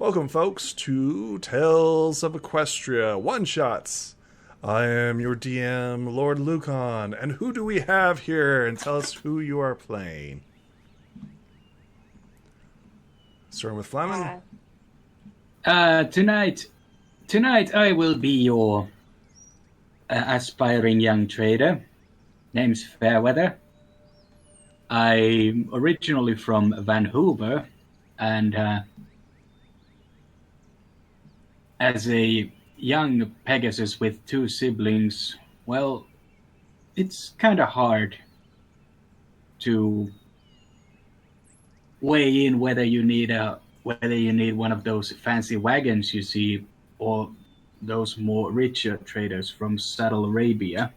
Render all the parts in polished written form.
Welcome, folks, to Tails of Equestria one-shots. I am your DM, Lord Lucan, and who do we have here? And tell us who you are playing. Starting with Flamin. Tonight I will be your aspiring young trader. Name's Fairweather. I'm originally from Vancouver, and as a young Pegasus with two siblings, well, it's kind of hard to weigh in whether you need one of those fancy wagons you see, or those more richer traders from Saddle Arabia,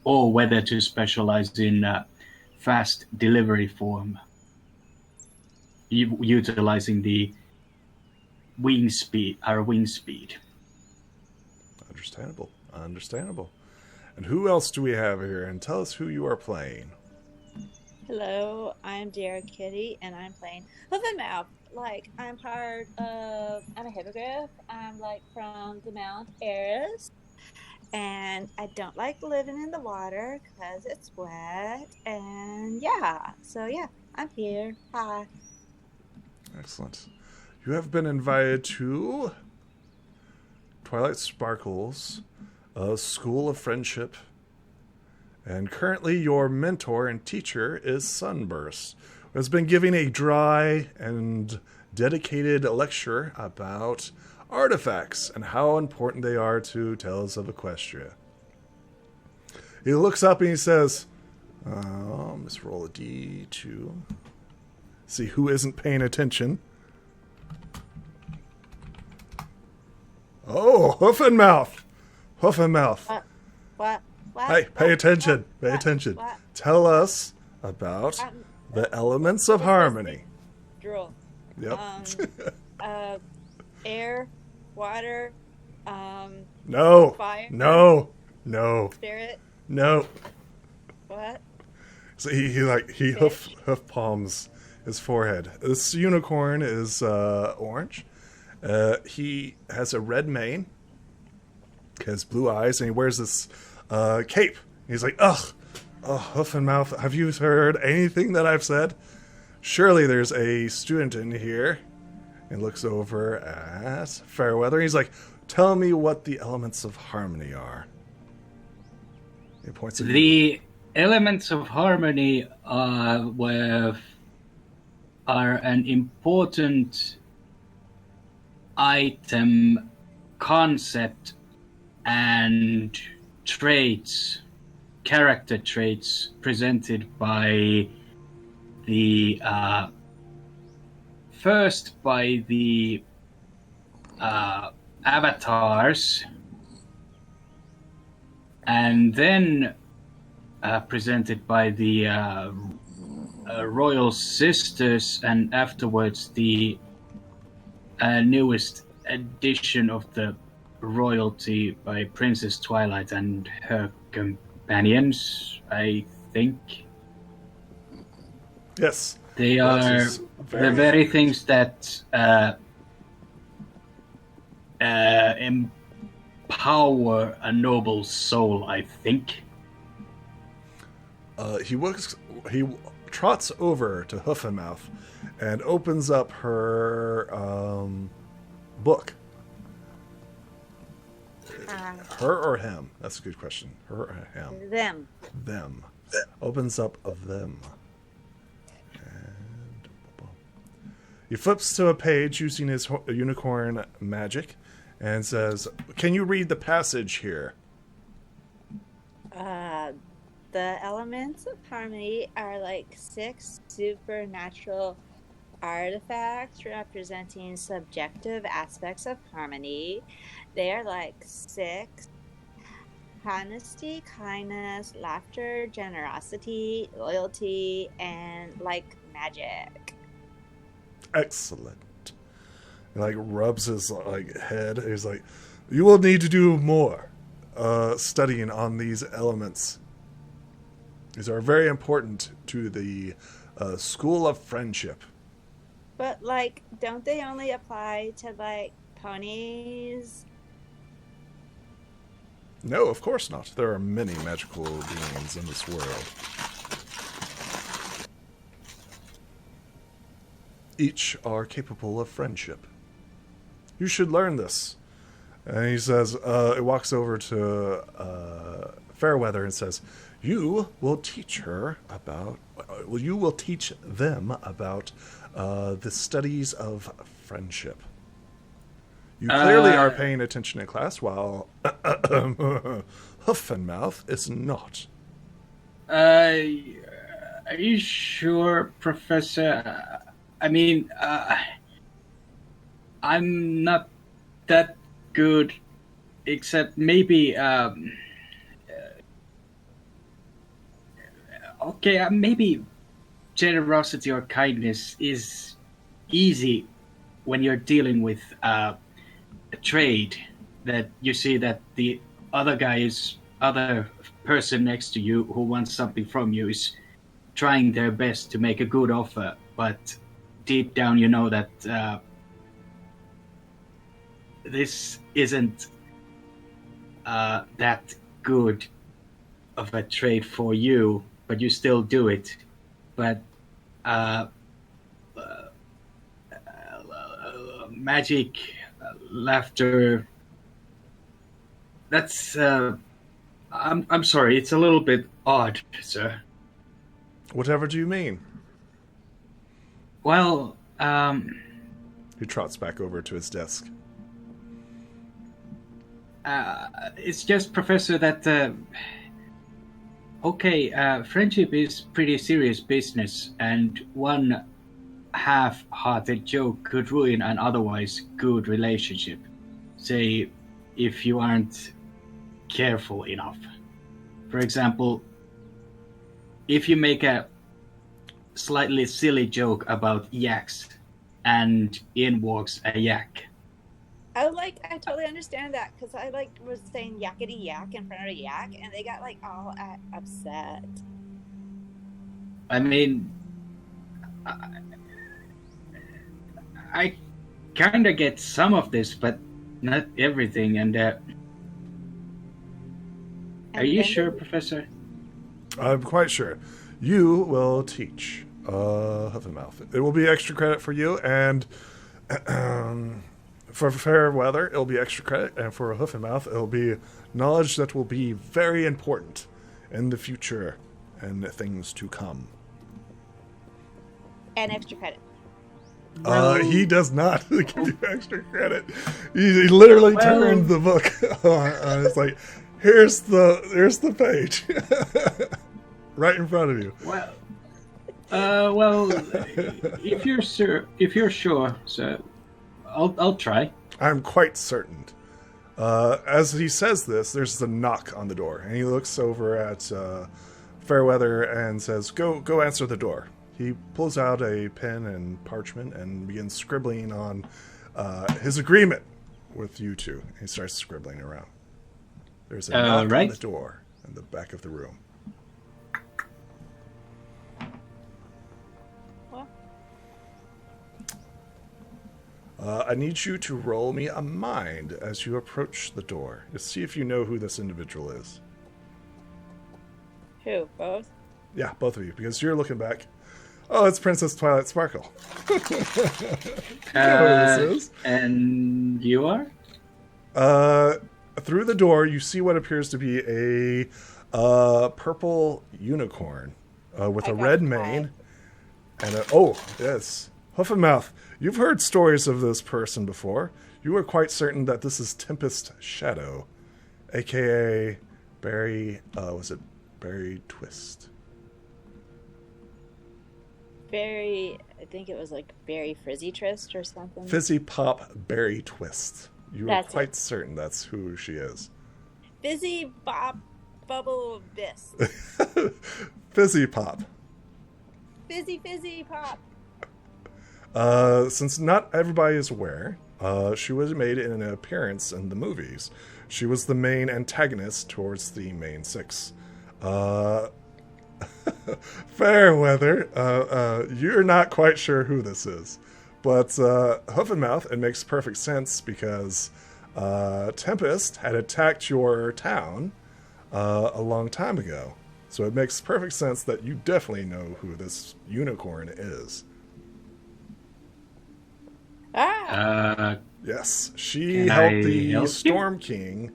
or whether to specialize in fast delivery form, utilizing the our wing speed. Understandable. And who else do we have here? And tell us who you are playing. Hello, I'm Dear Kitty, and I'm playing Hoof and Mouth. I'm a hippogriff. I'm from the Mount Eris, and I don't like living in the water because it's wet. And I'm here. Hi. Excellent. You have been invited to Twilight Sparkles, a School of Friendship, and currently your mentor and teacher is Sunburst, who has been giving a dry and dedicated lecture about artifacts and how important they are to Tails of Equestria. He looks up and he says, let's roll a D2. See who isn't paying attention. Oh, Hoof and Mouth. What? Hey, pay attention. Pay attention. What? Tell us about the elements of harmony. Drool. Yep. Air, water, No. fire. No. Spirit. No. What? So he hoof palms his forehead. This unicorn is orange. He has a red mane, has blue eyes, and he wears this cape. He's like, Hoof and Mouth, have you heard anything that I've said? Surely there's a student in here. And looks over at Fairweather. He's like, tell me what the elements of harmony are. He points at The elements of harmony are an important item, concept, and character traits presented by the first by the avatars, and then presented by the royal sisters, and afterwards the newest edition of the royalty by Princess Twilight and her companions, I think. Yes. They are the very things that empower a noble soul, I think. He trots over to Hoof and Mouth and opens up her book. Her or him? That's a good question. Her or him? Them. Opens up of them. And he flips to a page using his unicorn magic and says, can you read the passage here? The elements of harmony are 6 supernatural artifacts representing subjective aspects of harmony. They are 6: honesty, kindness, laughter, generosity, loyalty, and magic. Excellent. He rubs his head. He's like, you will need to do more studying on these elements. These are very important to the School of Friendship. But like, don't they only apply to like ponies? No, of course not. There are many magical beings in this world. Each are capable of friendship. You should learn this. And he says, it walks over to Fairweather and says, you will teach her about, you will teach them about the studies of friendship. You clearly are paying attention in class, while Hoof and Mouth is not. Are you sure, Professor? I mean, I'm not that good, except maybe, okay, maybe generosity or kindness is easy when you're dealing with a trade that you see that the other person next to you who wants something from you is trying their best to make a good offer, but deep down you know that this isn't that good of a trade for you, but you still do it. But magic, laughter, that's I'm sorry, it's a little bit odd, sir. Whatever do you mean? Well, He trots back over to his desk. it's just, Professor, that friendship is pretty serious business, and one half-hearted joke could ruin an otherwise good relationship. Say, if you aren't careful enough. For example, if you make a slightly silly joke about yaks, and in walks a yak. I totally understand that, because I was saying yakety yak in front of a yak, and they got all upset. I mean, I kind of get some of this, but not everything. And are you sure, Professor? I'm quite sure. You will teach Hoof and Mouth. It will be extra credit for you, and for Fairweather, it'll be extra credit, and for Hoof and Mouth, it'll be knowledge that will be very important in the future and things to come. And extra credit. He does not give you extra credit. He literally turned the book on. It's like, here's the page, right in front of you. Well, if you're sure, so I'll try. I'm quite certain. As he says this, there's a knock on the door, and he looks over at Fairweather and says, "Go answer the door." He pulls out a pen and parchment and begins scribbling on his agreement with you two. He starts scribbling around. There's a knock on the door in the back of the room. I need you to roll me a mind as you approach the door to see if you know who this individual is. Who? Both? Yeah, both of you, because you're looking back. Oh, it's Princess Twilight Sparkle. You know who this is. And you are? Through the door, you see what appears to be a purple unicorn with a red mane and yes, Hoof and Mouth. You've heard stories of this person before. You are quite certain that this is Tempest Shadow, a.k.a. Barry. Was it Barry Twist? I think it was Berry Frizzy Twist or something. Fizzy Pop Berry Twist. You are quite certain that's who she is. Fizzy Pop Bubble Abyss. Fizzy Pop. Fizzy Pop. Since not everybody is aware, she was made an appearance in the movies. She was the main antagonist towards the main six. Fairweather, you're not quite sure who this is, But Hoof and Mouth, it makes perfect sense because Tempest had attacked your town a long time ago. So it makes perfect sense that you definitely know who this unicorn is. Ah! Yes, she Can helped I the help you? Storm King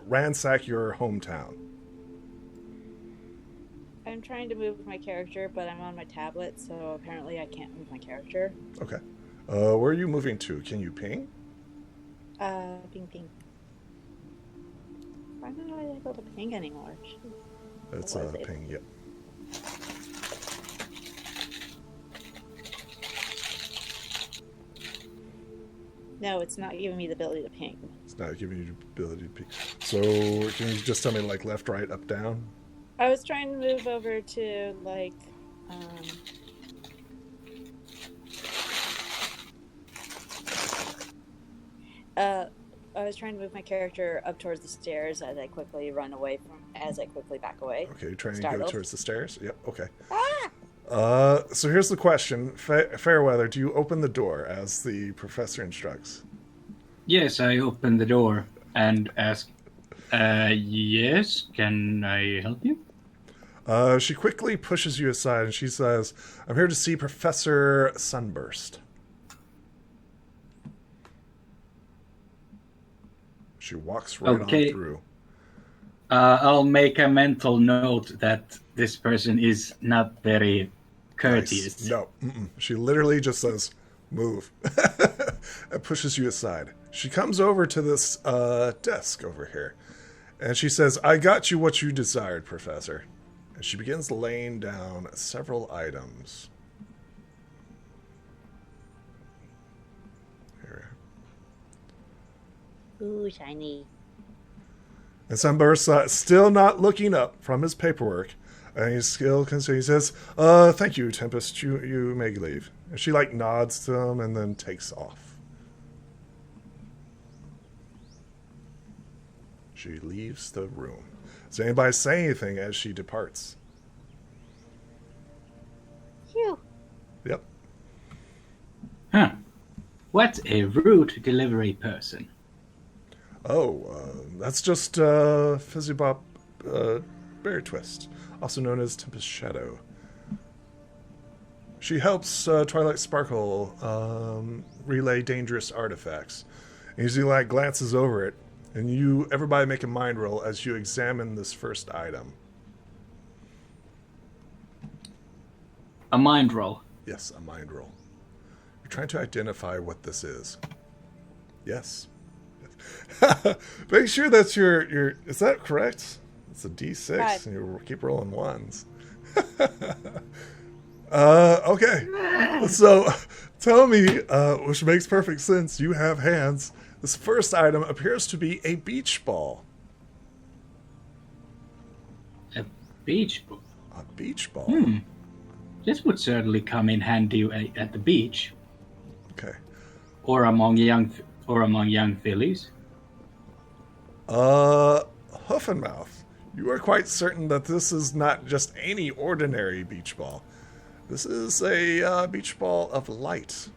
ransack your hometown. I'm trying to move my character, but I'm on my tablet, so apparently I can't move my character. Okay. Where are you moving to? Can you ping? Ping ping. Why am I not able to ping anymore? Jeez. It's Was it? ping, yep. No, it's not giving me the ability to ping. It's not giving you the ability to ping. So can you just tell me like left, right, up, down? I was trying to move over to like I was trying to move my character up towards the stairs as I quickly back away. Okay, you're trying to Startled. go towards the stairs? Yep, okay. Ah! So here's the question. Fairweather, do you open the door as the professor instructs? Yes, I open the door and ask, yes, can I help you? She quickly pushes you aside and she says, I'm here to see Professor Sunburst. She walks right on through. I'll make a mental note that this person is not very courteous. Nice. No, she literally just says, move. And pushes you aside. She comes over to this desk over here. And she says, I got you what you desired, Professor. And she begins laying down several items. Here. Ooh, shiny. And Sunburst still not looking up from his paperwork. And he's still concerned. He says, thank you, Tempest. You may leave. And she like nods to him and then takes off. She leaves the room. Does anybody say anything as she departs? Phew. Yep. Huh. What a rude delivery person. That's just Fizzybop Bear Twist, also known as Tempest Shadow. She helps Twilight Sparkle relay dangerous artifacts. And usually like glances over it, and everybody make a mind roll as you examine this first item. A mind roll. Yes, a mind roll. You're trying to identify what this is. Yes. Make sure that's your. Is that correct? It's a D6, Right. and you keep rolling ones. Okay. So, tell me, which makes perfect sense. You have hands. This first item appears to be a beach ball. A beach ball. A beach ball. This would certainly come in handy at the beach, Okay. or among young fillies. Hoof and Mouth. You are quite certain that this is not just any ordinary beach ball. This is a beach ball of light.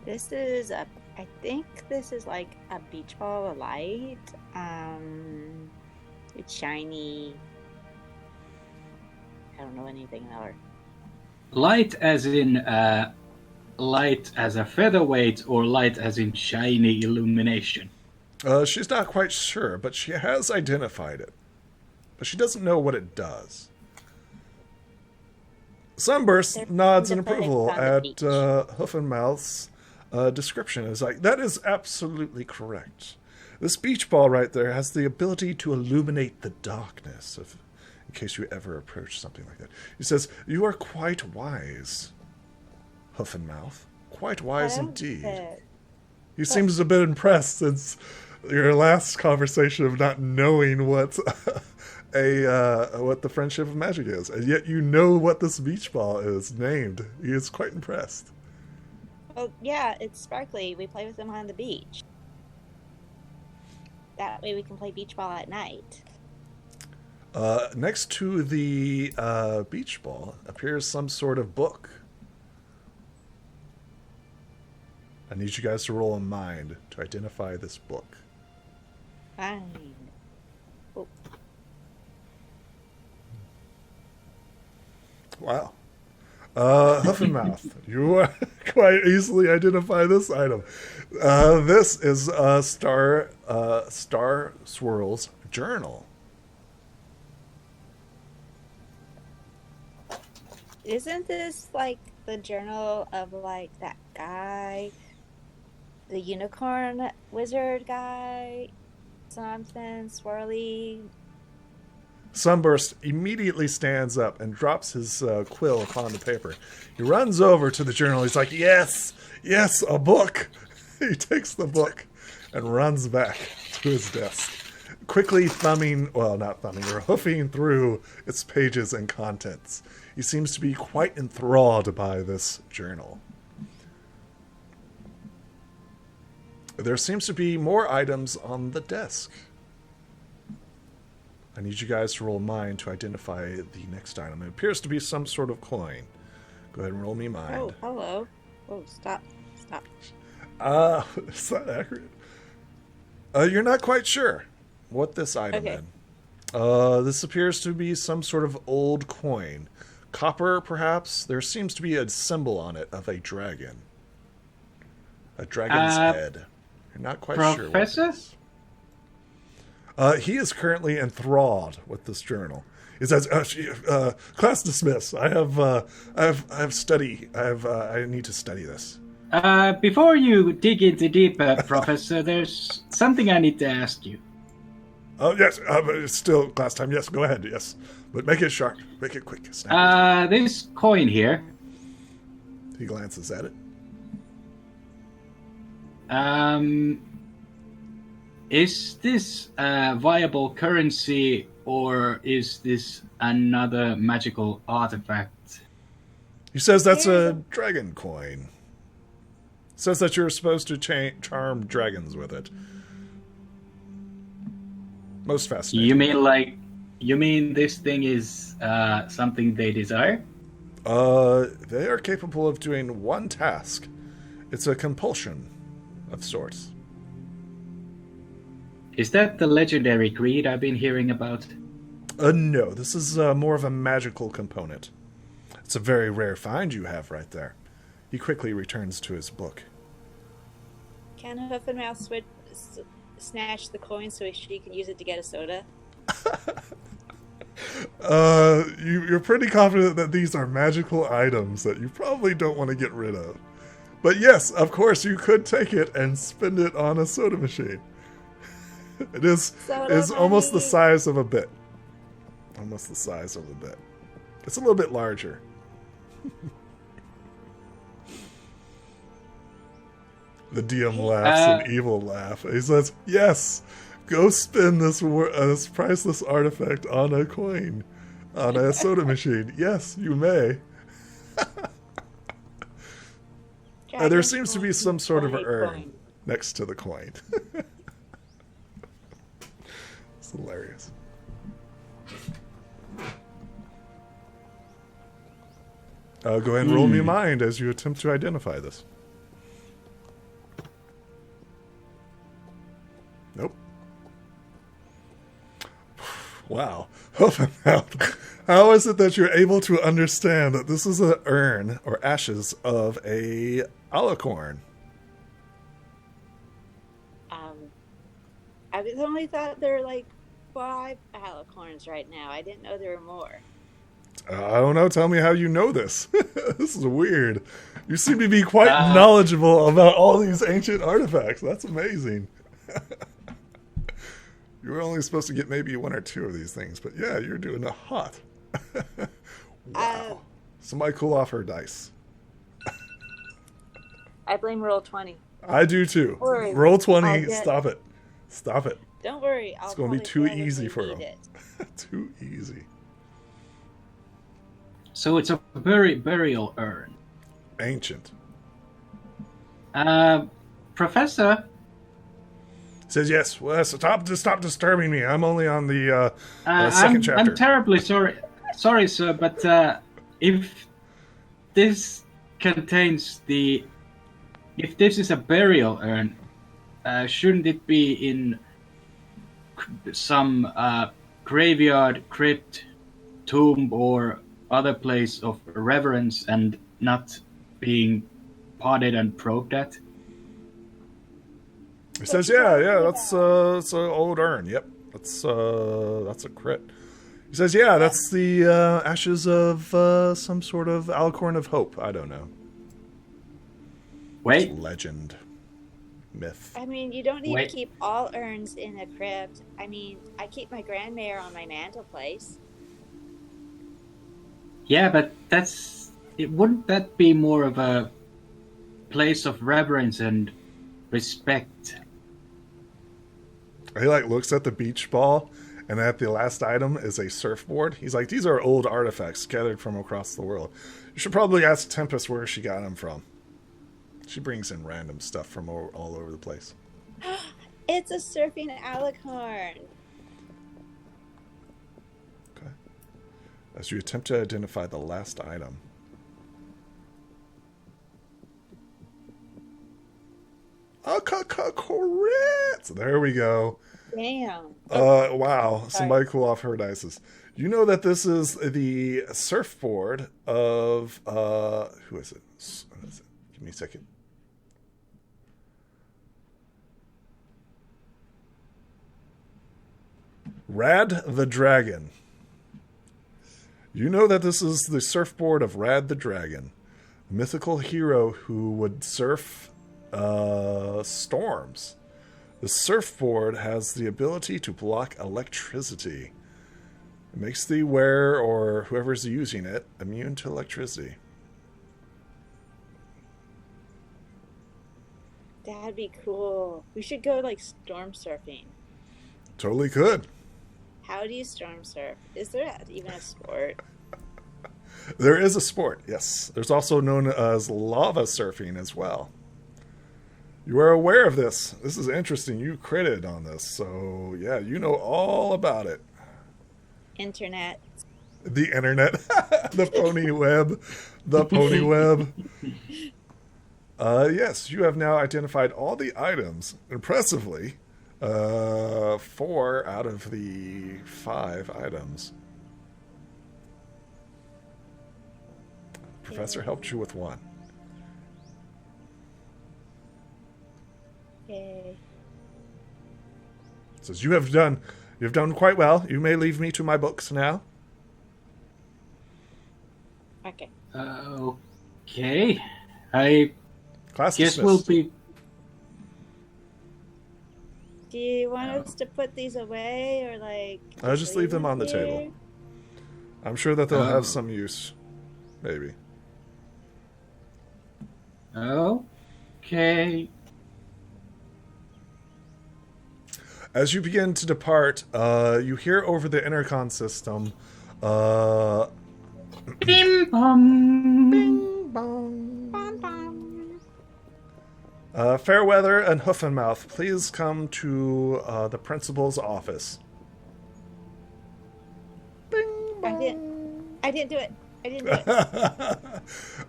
I think this is like a beach ball of light. It's shiny. I don't know anything about her. Light as in light as a featherweight, or light as in shiny illumination? She's not quite sure, but she has identified it. But she doesn't know what it does. Sunburst They're nods in the phoenix approval on the at beach. Hoof and Mouth's description. Is like, that is absolutely correct. This beach ball right there has the ability to illuminate the darkness, in case you ever approach something like that. He says, you are quite wise, Hoof and Mouth. Quite wise indeed. He seems a bit impressed since your last conversation of not knowing what what the Friendship of Magic is, and yet you know what this beach ball is named. He is quite impressed. Well, yeah, it's sparkly. We play with them on the beach. That way we can play beach ball at night. Next to the beach ball appears some sort of book. I need you guys to roll a mind to identify this book. Fine. Oh. Wow. Huff and Mouth, you quite easily identify this item. This is Star Swirl's journal. Isn't this like the journal of like that guy, the unicorn wizard guy? Something swirly. Sunburst immediately stands up and drops his quill upon the paper. He runs over to the journal. He's like, yes, a book. He takes the book and runs back to his desk, quickly hoofing through its pages and contents. He seems to be quite enthralled by this journal. There seems to be more items on the desk. I need you guys to roll mind to identify the next item. It appears to be some sort of coin. Go ahead and roll me mind. Oh, hello. Oh, stop. Is that accurate? You're not quite sure what this item Okay. is. This appears to be some sort of old coin. Copper, perhaps? There seems to be a symbol on it of a dragon. A dragon's head. You're not quite sure what Professor? it is. He is currently enthralled with this journal. He says, "Class dismissed. I need to study this." Before you dig into deeper, Professor, there's something I need to ask you. Oh yes, but it's still class time. Yes, go ahead. Yes, but make it sharp. Make it quick. Snap. This coin here. He glances at it. Is this a viable currency, or is this another magical artifact? He says that's a dragon coin. Says that you're supposed to charm dragons with it. Most fascinating. You mean this thing is something they desire? They are capable of doing one task. It's a compulsion of sorts. Is that the legendary greed I've been hearing about? No, this is more of a magical component. It's a very rare find you have right there. He quickly returns to his book. Can Hoof and Mouth snatch the coin so she can use it to get a soda? You're pretty confident that these are magical items that you probably don't want to get rid of. But yes, of course, you could take it and spend it on a soda machine. It is almost the size of a bit. Almost the size of a bit. It's a little bit larger. The DM laughs an evil laugh. He says, yes, go spend this priceless artifact on a coin. On a soda machine. Yes, you may. There seems to be some sort of urn next to the coin. It's hilarious. Go ahead and roll me a mind as you attempt to identify this. Nope. Wow. How is it that you're able to understand that this is an urn or ashes of a alicorn? I only thought there were like 5 alicorns right now. I didn't know there were more. I don't know. Tell me how you know this. This is weird. You seem to be quite knowledgeable about all these ancient artifacts. That's amazing. You were only supposed to get maybe 1 or 2 of these things, but yeah, you're doing a hot. Wow. Somebody cool off her dice. I blame Roll20. I do too. Roll20. Stop it. Stop it. Don't worry. It's going to be too easy for them. Too easy. So it's a burial urn. Ancient. Professor? Says yes. Well, stop disturbing me. I'm only on the I'm, 2nd chapter. I'm terribly sorry, sir, but if this contains if this is a burial urn, shouldn't it be in some graveyard, crypt, tomb, or other place of reverence and not being potted and probed at? He says, yeah, that's it's an old urn. Yep, that's a crit. He says, yeah, that's the ashes of some sort of Alicorn of Hope. I don't know. Wait. It's legend. Myth. I mean, you don't need to keep all urns in a crypt. I mean, I keep my Grandmere on my mantelpiece. Yeah, but wouldn't that be more of a place of reverence and respect? He looks at the beach ball, and at the last item is a surfboard. He's like, these are old artifacts gathered from across the world. You should probably ask Tempest where she got them from. She brings in random stuff from all over the place. It's a surfing alicorn. Okay. As you attempt to identify the last item. Correct! There we go. Damn. Wow. Somebody cool off her dices. You know that this is the surfboard of, who is it? What is it? Give me a second. Rad the Dragon. You know that this is the surfboard of Rad the Dragon, a mythical hero who would surf storms. The surfboard has the ability to block electricity. It makes the wearer or whoever's using it immune to electricity. That'd be cool. We should go storm surfing. Totally could. How do you storm surf? Is there even a sport? There is a sport, yes. There's also known as lava surfing as well. You are aware of this. This is interesting. You critted on this. So, yeah, you know all about it. Internet. The internet. The pony web. The pony web. Yes, you have now identified all the items. Impressively, 4 out of the 5 items. Professor helped you with 1. Okay. Says you've done quite well. You may leave me to my books now. Okay. Okay. I Class guess dismissed. we'll be. Do you want us to put these away or I'll just leave them on the table. I'm sure that they'll have some use. Maybe. Okay. As you begin to depart, you hear over the intercom system, Bing bong. Bing bong. Bum, bum. Fairweather and Hoofenmouth, please come to the principal's office. Bing bong. I didn't do it. I didn't do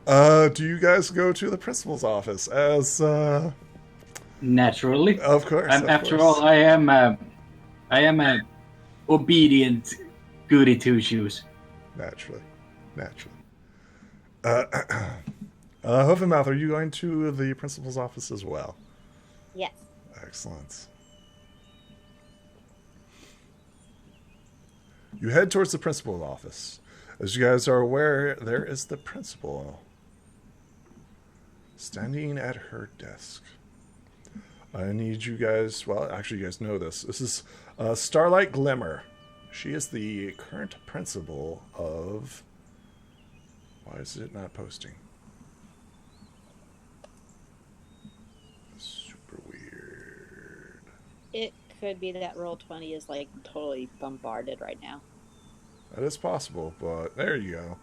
it. Do you guys go to the principal's office as Naturally. Of course. After all, I am a obedient goody two shoes. Naturally. Hoofenmouth, are you going to the principal's office as well? Yes. Excellent. You head towards the principal's office. As you guys are aware, there is the principal standing at her desk. I need you guys, well, actually you guys know this. This is Starlight Glimmer. She is the current principal of... Why is it not posting? Super weird. It could be that Roll20 is totally bombarded right now. That is possible, but there you go.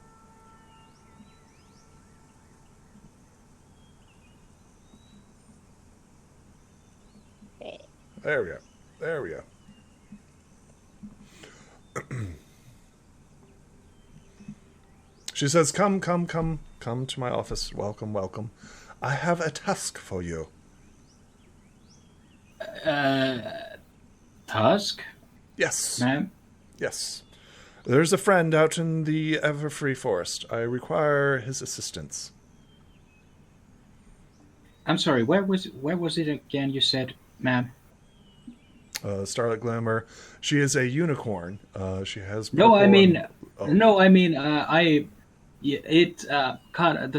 Okay. There we go. There we go. She says, come to my office. Welcome, welcome. I have a task for you. Task, Yes. ma'am? Yes. There's a friend out in the Everfree Forest. I require his assistance. I'm sorry, where was it again you said, ma'am? Starlight Glamour. She is a unicorn. She has... No, I mean... Oh. No, I mean, the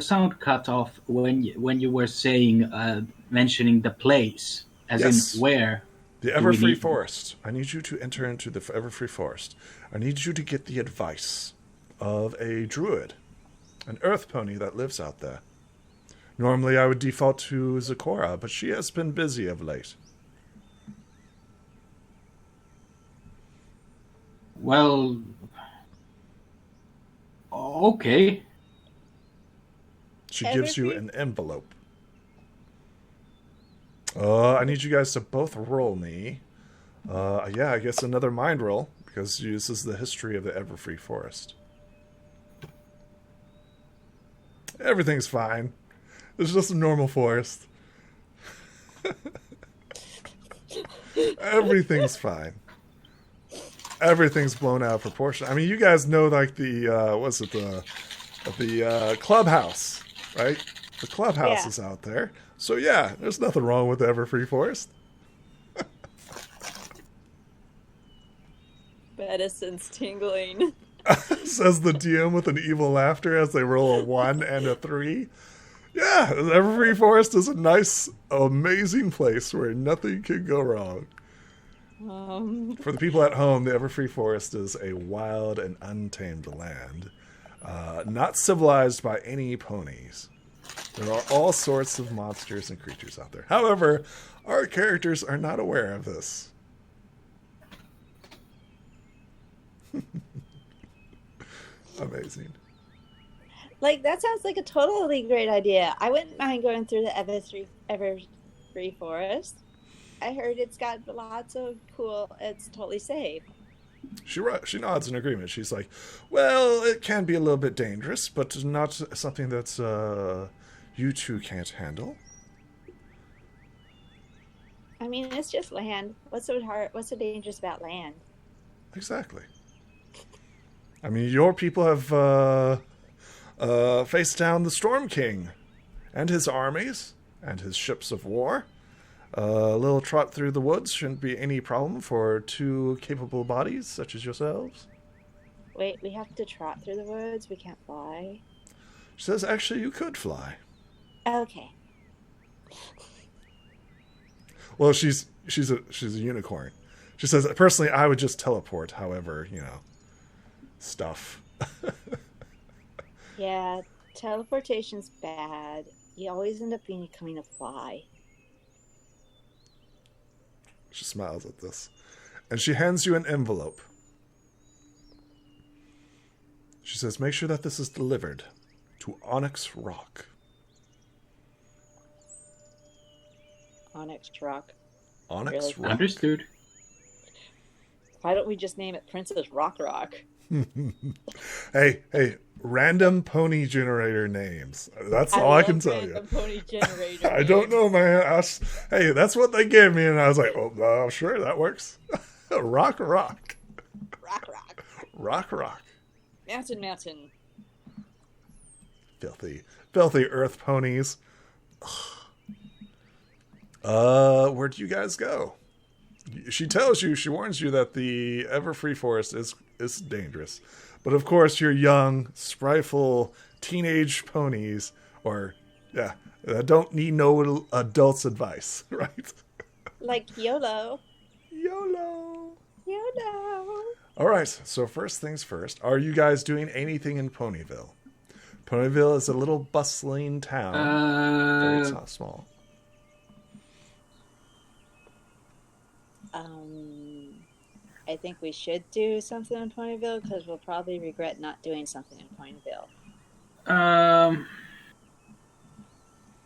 sound cut off when you were saying, mentioning the place, as Yes. in where. The Do we Everfree need- Forest. I need you to enter into the Everfree Forest. I need you to get the advice of a druid, an earth pony that lives out there. Normally I would default to Zakora, but she has been busy of late. Well, okay. She gives you an envelope. I need you guys to both roll me. Yeah, I guess another mind roll, because this is the history of the Everfree Forest. Everything's fine. It's just a normal forest. Everything's fine. Everything's blown out of proportion. I mean, you guys know, like, the clubhouse, right? The clubhouse is out there. So, yeah, there's nothing wrong with the Everfree Forest. Medicine's tingling. Says the DM with an evil laughter as they roll a 1 and a 3. Yeah, the Everfree Forest is a nice, amazing place where nothing can go wrong. For the people at home, the Everfree Forest is a wild and untamed land, not civilized by any ponies. There are all sorts of monsters and creatures out there. However, our characters are not aware of this. Amazing. Like, that sounds like a totally great idea. I wouldn't mind going through the Everfree Forest. I heard it's got lots of cool... It's totally safe. She nods in agreement. She's like, well, it can be a little bit dangerous, but not something that's you two can't handle. I mean, it's just land. What's so hard? What's so dangerous about land? Exactly. I mean, your people have faced down the Storm King and his armies and his ships of war. A little trot through the woods shouldn't be any problem for two capable bodies such as yourselves. Wait, we have to trot through the woods? We can't fly? She says, actually, you could fly. Okay. Well, she's a unicorn. She says, personally, I would just teleport. However, stuff. Yeah, teleportation's bad. You always end up becoming a fly. She smiles at this. And she hands you an envelope. She says, make sure that this is delivered to Onyx Rock. Onyx Rock. Onyx Really? Rock. Understood. Why don't we just name it Princess Rock Rock? Hey, random pony generator names. That's all I can tell you. Pony generator I don't know, man. Hey, that's what they gave me, and I was like, oh, sure, that works. Rock. Rock. Rock. Mountain. Filthy earth ponies. Where do you guys go? She warns you that the Everfree Forest is dangerous. But of course, you're young, sprightful, teenage ponies, don't need no adult's advice, right? Like YOLO. YOLO. YOLO. All right, so first things first, are you guys doing anything in Ponyville? Ponyville is a little bustling town. Very small. I think we should do something in Ponyville because we'll probably regret not doing something in Ponyville.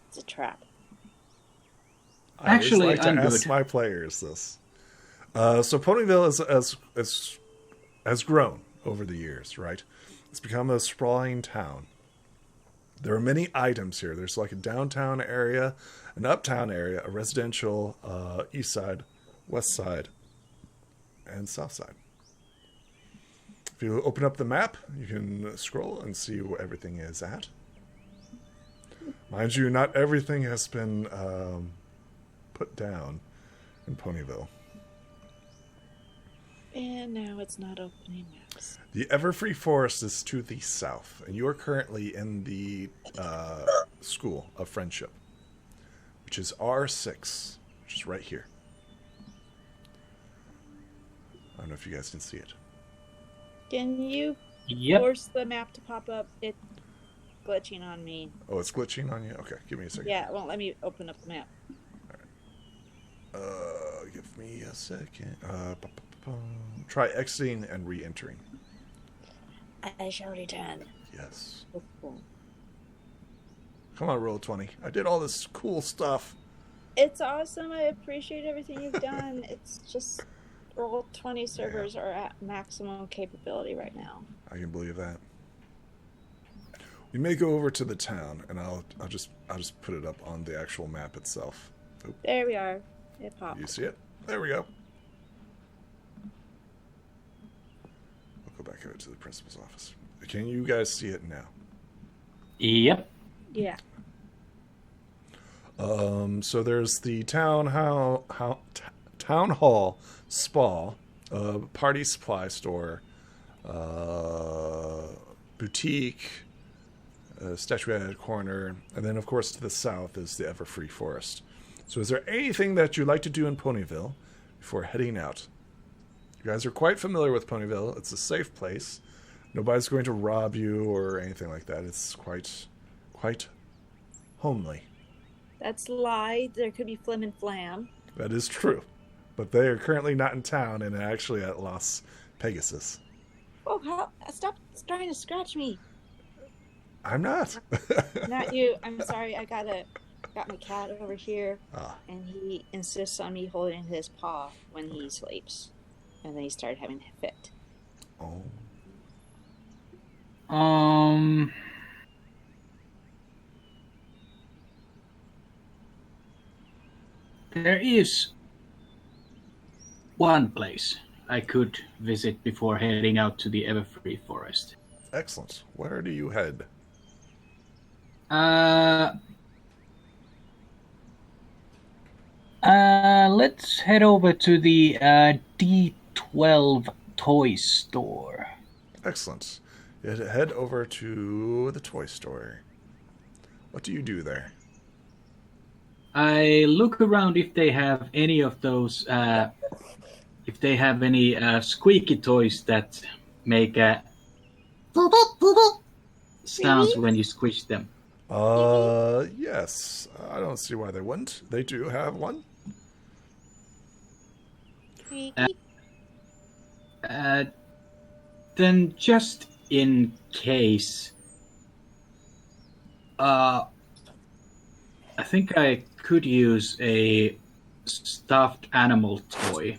It's a trap. I always Actually, like to I'm ask good. my players this. So Ponyville has grown over the years, right? It's become a sprawling town. There are many items here. There's like a downtown area, an uptown area, a residential east side, west side, and south side. If you open up the map, you can scroll and see where everything is at. Mind you, not everything has been put down in Ponyville. And now it's not opening maps. The Everfree Forest is to the south, and you are currently in the School of Friendship, which is R6, which is right here. I don't know if you guys can see it. Can you Yep. force the map to pop up? It's glitching on me. Oh, it's glitching on you? Okay, give me a second. Yeah, it won't let me open up the map. Give me a second. Try exiting and re-entering. I shall return. Yes. Come on, roll 20. I did all this cool stuff. It's awesome. I appreciate everything you've done. It's just Roll 20 servers are at maximum capability right now. I can believe that. We may go over to the town, and I'll just put it up on the actual map itself. Oop. There we are. It popped. You see it? There we go. I'll go back over to the principal's office. Can you guys see it now? Yep. Yeah. So there's the town hall spa, party supply store, boutique, statuette corner, and then of course to the south is the Everfree Forest. So is there anything that you'd like to do in Ponyville before heading out? You guys are quite familiar with Ponyville. It's a safe place. Nobody's going to rob you or anything like that. It's quite homely. That's a lie. There could be Flim and Flam. That is true. But they are currently not in town and actually at Las Pegasus. Oh, stop trying to scratch me. I'm not. Not you. I'm sorry. I got my cat over here, Ah. and he insists on me holding his paw when he sleeps. And then he started having a fit. Oh. There is one place I could visit before heading out to the Everfree Forest. Excellent. Where do you head? Let's head over to the D12 toy store. Excellent. You head over to the toy store. What do you do there? I look around if they have any of those, if they have any squeaky toys that make sounds when you squish them. Yes. I don't see why they wouldn't. They do have one. Then just in case, I think I could use a stuffed animal toy,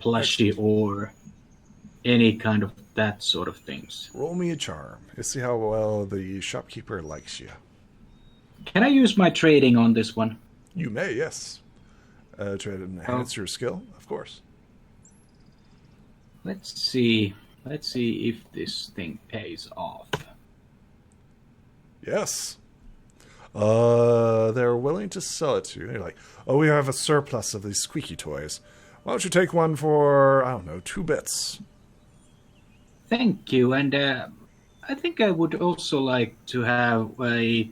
plushie, or any kind of that sort of things. Roll me a charm. Let's see how well the shopkeeper likes you. Can I use my trading on this one? You may, yes. To enhance your skill, of course. Let's see if this thing pays off. Yes. They're willing to sell it to you. They're like, oh, we have a surplus of these squeaky toys. Why don't you take one for, I don't know, 2 bits? Thank you, and I think I would also like to have a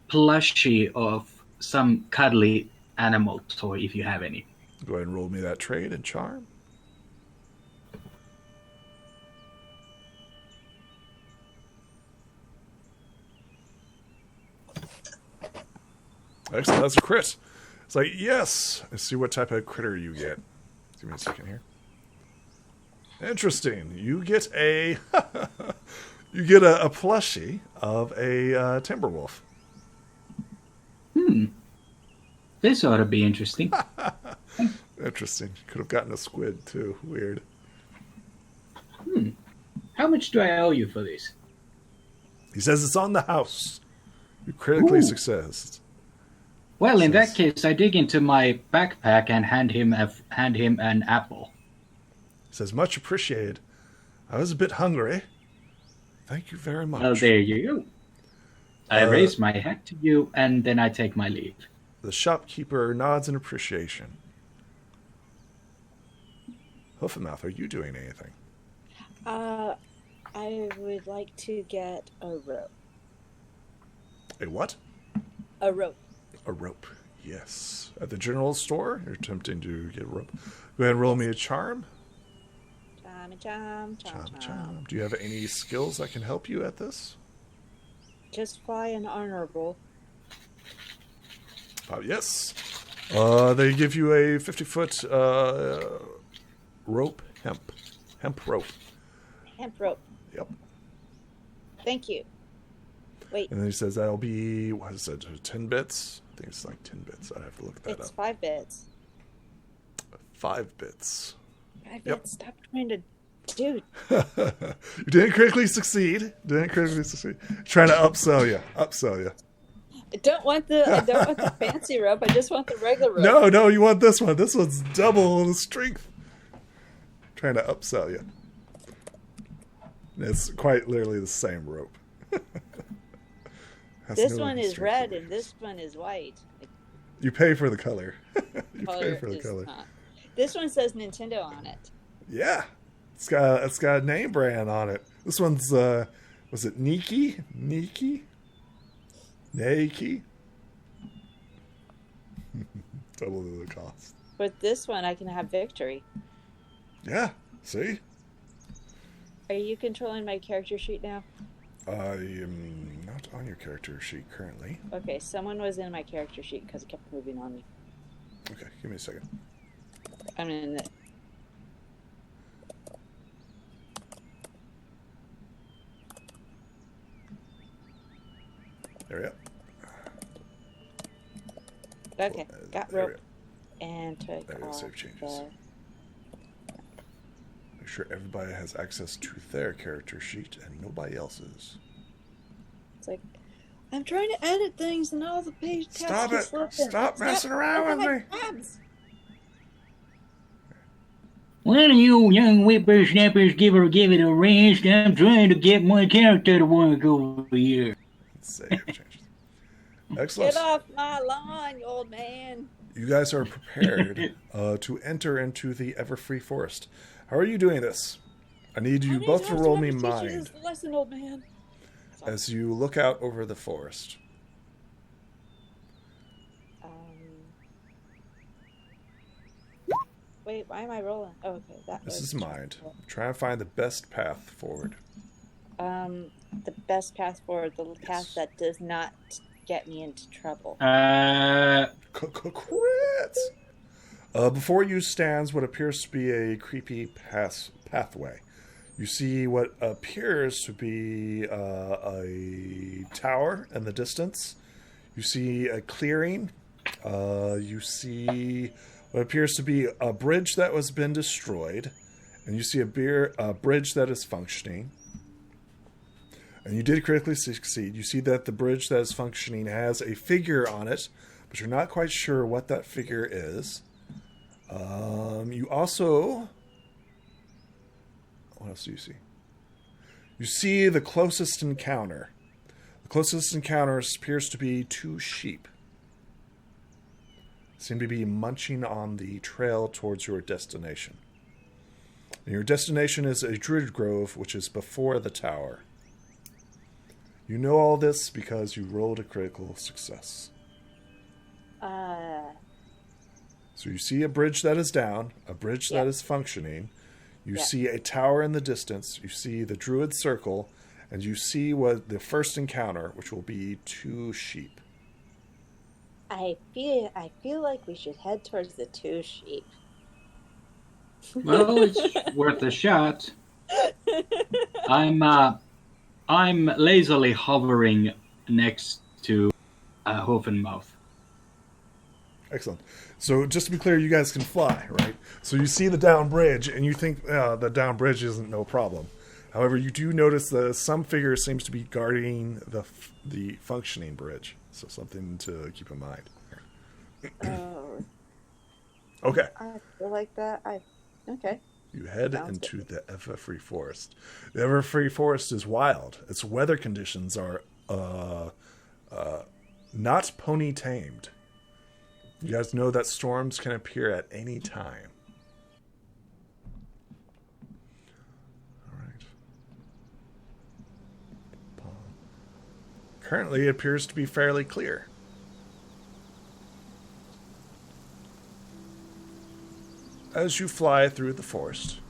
plushie of some cuddly animal toy, if you have any. Go ahead and roll me that trade and charm. Excellent, that's a crit. It's like, yes. Let's see what type of critter you get. Give me a second here. Interesting. You get a you get a plushie of a Timberwolf. This ought to be interesting. Interesting. Could have gotten a squid, too. Weird. How much do I owe you for this? He says it's on the house. You critically Ooh. success. Well, in that case, I dig into my backpack and hand him an apple. He says, much appreciated. I was a bit hungry. Thank you very much. Well, there you go. I raise my hat to you, and then I take my leave. The shopkeeper nods in appreciation. Hoofenmouth, are you doing anything? I would like to get a rope. A what? A rope. A rope, yes. At the general store, you're attempting to get a rope. Go ahead and roll me a charm. Chom. Do you have any skills that can help you at this? Just fly and honorable. Yes. They give you a 50-foot rope, hemp rope. Hemp rope. Yep. Thank you. Wait. And then he says that'll be, what is it, 10 bits? I think it's like 10 bits. I have to look that It's up. 5 bits. 5 bits. 5 Yep. bits. Stop trying to... Dude. You didn't critically succeed. Trying to upsell you. I don't want the fancy rope. I just want the regular rope. No, you want this one. This one's double the strength. Trying to upsell you. It's quite literally the same rope. This one is red and this one is white. You pay for the color. Color. This one says Nintendo on it. Yeah. It's got a name brand on it. This one's was it Nike? Double the cost. With this one I can have victory. Yeah, see? Are you controlling my character sheet now? I am not on your character sheet currently. Okay, someone was in my character sheet because it kept moving on me. Okay, give me a second. I'm in it. There we go. Okay, got There we rope and took There we go, off save changes. the... Make sure everybody has access to their character sheet and nobody else's. It's like, I'm trying to edit things and all the page tabs Stop keep it! slipping. Stop messing around with me! Tabs. Why don't you young whippersnappers give it a rest? I'm trying to get my character to work over here. Save changes. Excellent. Get off my lawn, you old man. You guys are prepared to enter into the Everfree Forest. How are you doing this? I need you both to roll me mind Lesson, old man. as you look out over the forest. Wait, why am I rolling? Oh, okay, This is mind. Try and find the best path forward. The best path forward, the path that does not get me into trouble. Crit! Before you stands what appears to be a creepy pathway. You see what appears to be a tower in the distance. You see a clearing. You see what appears to be a bridge that was been destroyed. And you see a bridge that is functioning. And you did critically succeed. You see that the bridge that is functioning has a figure on it, but you're not quite sure what that figure is. You also... What else do you see? You see the closest encounter. The closest encounter appears to be 2 sheep. Seem to be munching on the trail towards your destination. And your destination is a druid grove, which is before the tower. You know all this because you rolled a critical success. So you see a bridge that is down, a bridge that is functioning. You see a tower in the distance. You see the druid circle, and you see what the first encounter, which will be 2 sheep. I feel like we should head towards the 2 sheep. Well, it's worth a shot. I'm lazily hovering next to Hoofenmouth. Excellent. So just to be clear, you guys can fly, right? So you see the down bridge, and you think the down bridge isn't no problem. However, you do notice that some figure seems to be guarding the functioning bridge. So something to keep in mind. Oh, Okay. I feel like that. Okay. You head Sounds into good. the Everfree Forest. The Everfree Forest is wild. Its weather conditions are not pony tamed. You guys know that storms can appear at any time. All right. Currently, it appears to be fairly clear. As you fly through the forest,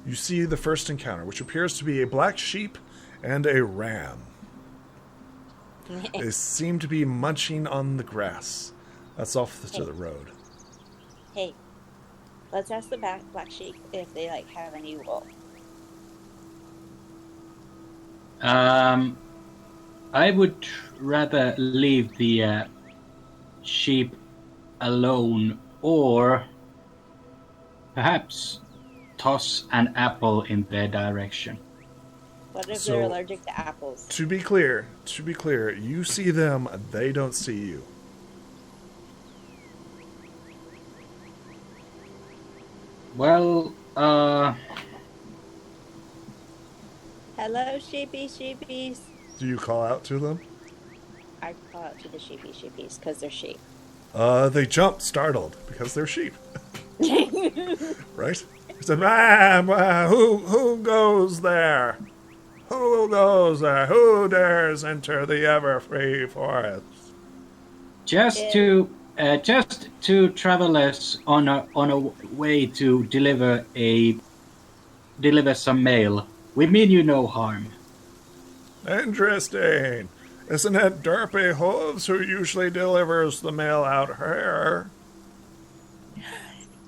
you see the first encounter, which appears to be a black sheep and a ram. They seem to be munching on the grass. That's off to the road. Hey, let's ask the black sheep if they have any wool. I would rather leave the sheep alone, or perhaps toss an apple in their direction. What if So- they're allergic to apples? To be clear, you see them, they don't see you. Well, Hello, sheepies. Do you call out to them? I call out to the sheepies because they're sheep. They jump, startled, because they're sheep. Right? He said, who goes there? Who goes there? Who dares enter the Everfree Forest? just to travelers on a way to deliver some mail. We mean you no harm. Interesting. Isn't it Derpy Hooves who usually delivers the mail out here?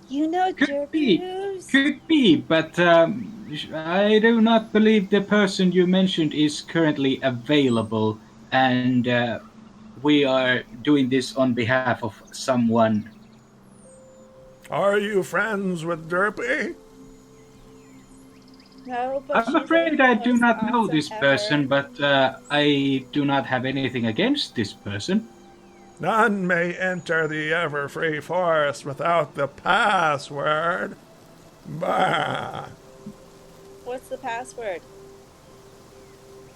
You know, Could be. Derpy. Could be, but I do not believe the person you mentioned is currently available, and we are doing this on behalf of someone. Are you friends with Derpy? No, but I'm she's afraid the I do most not know awesome this ever. person, but I do not have anything against this person. None may enter the Everfree Forest without the password. Bah. What's the password?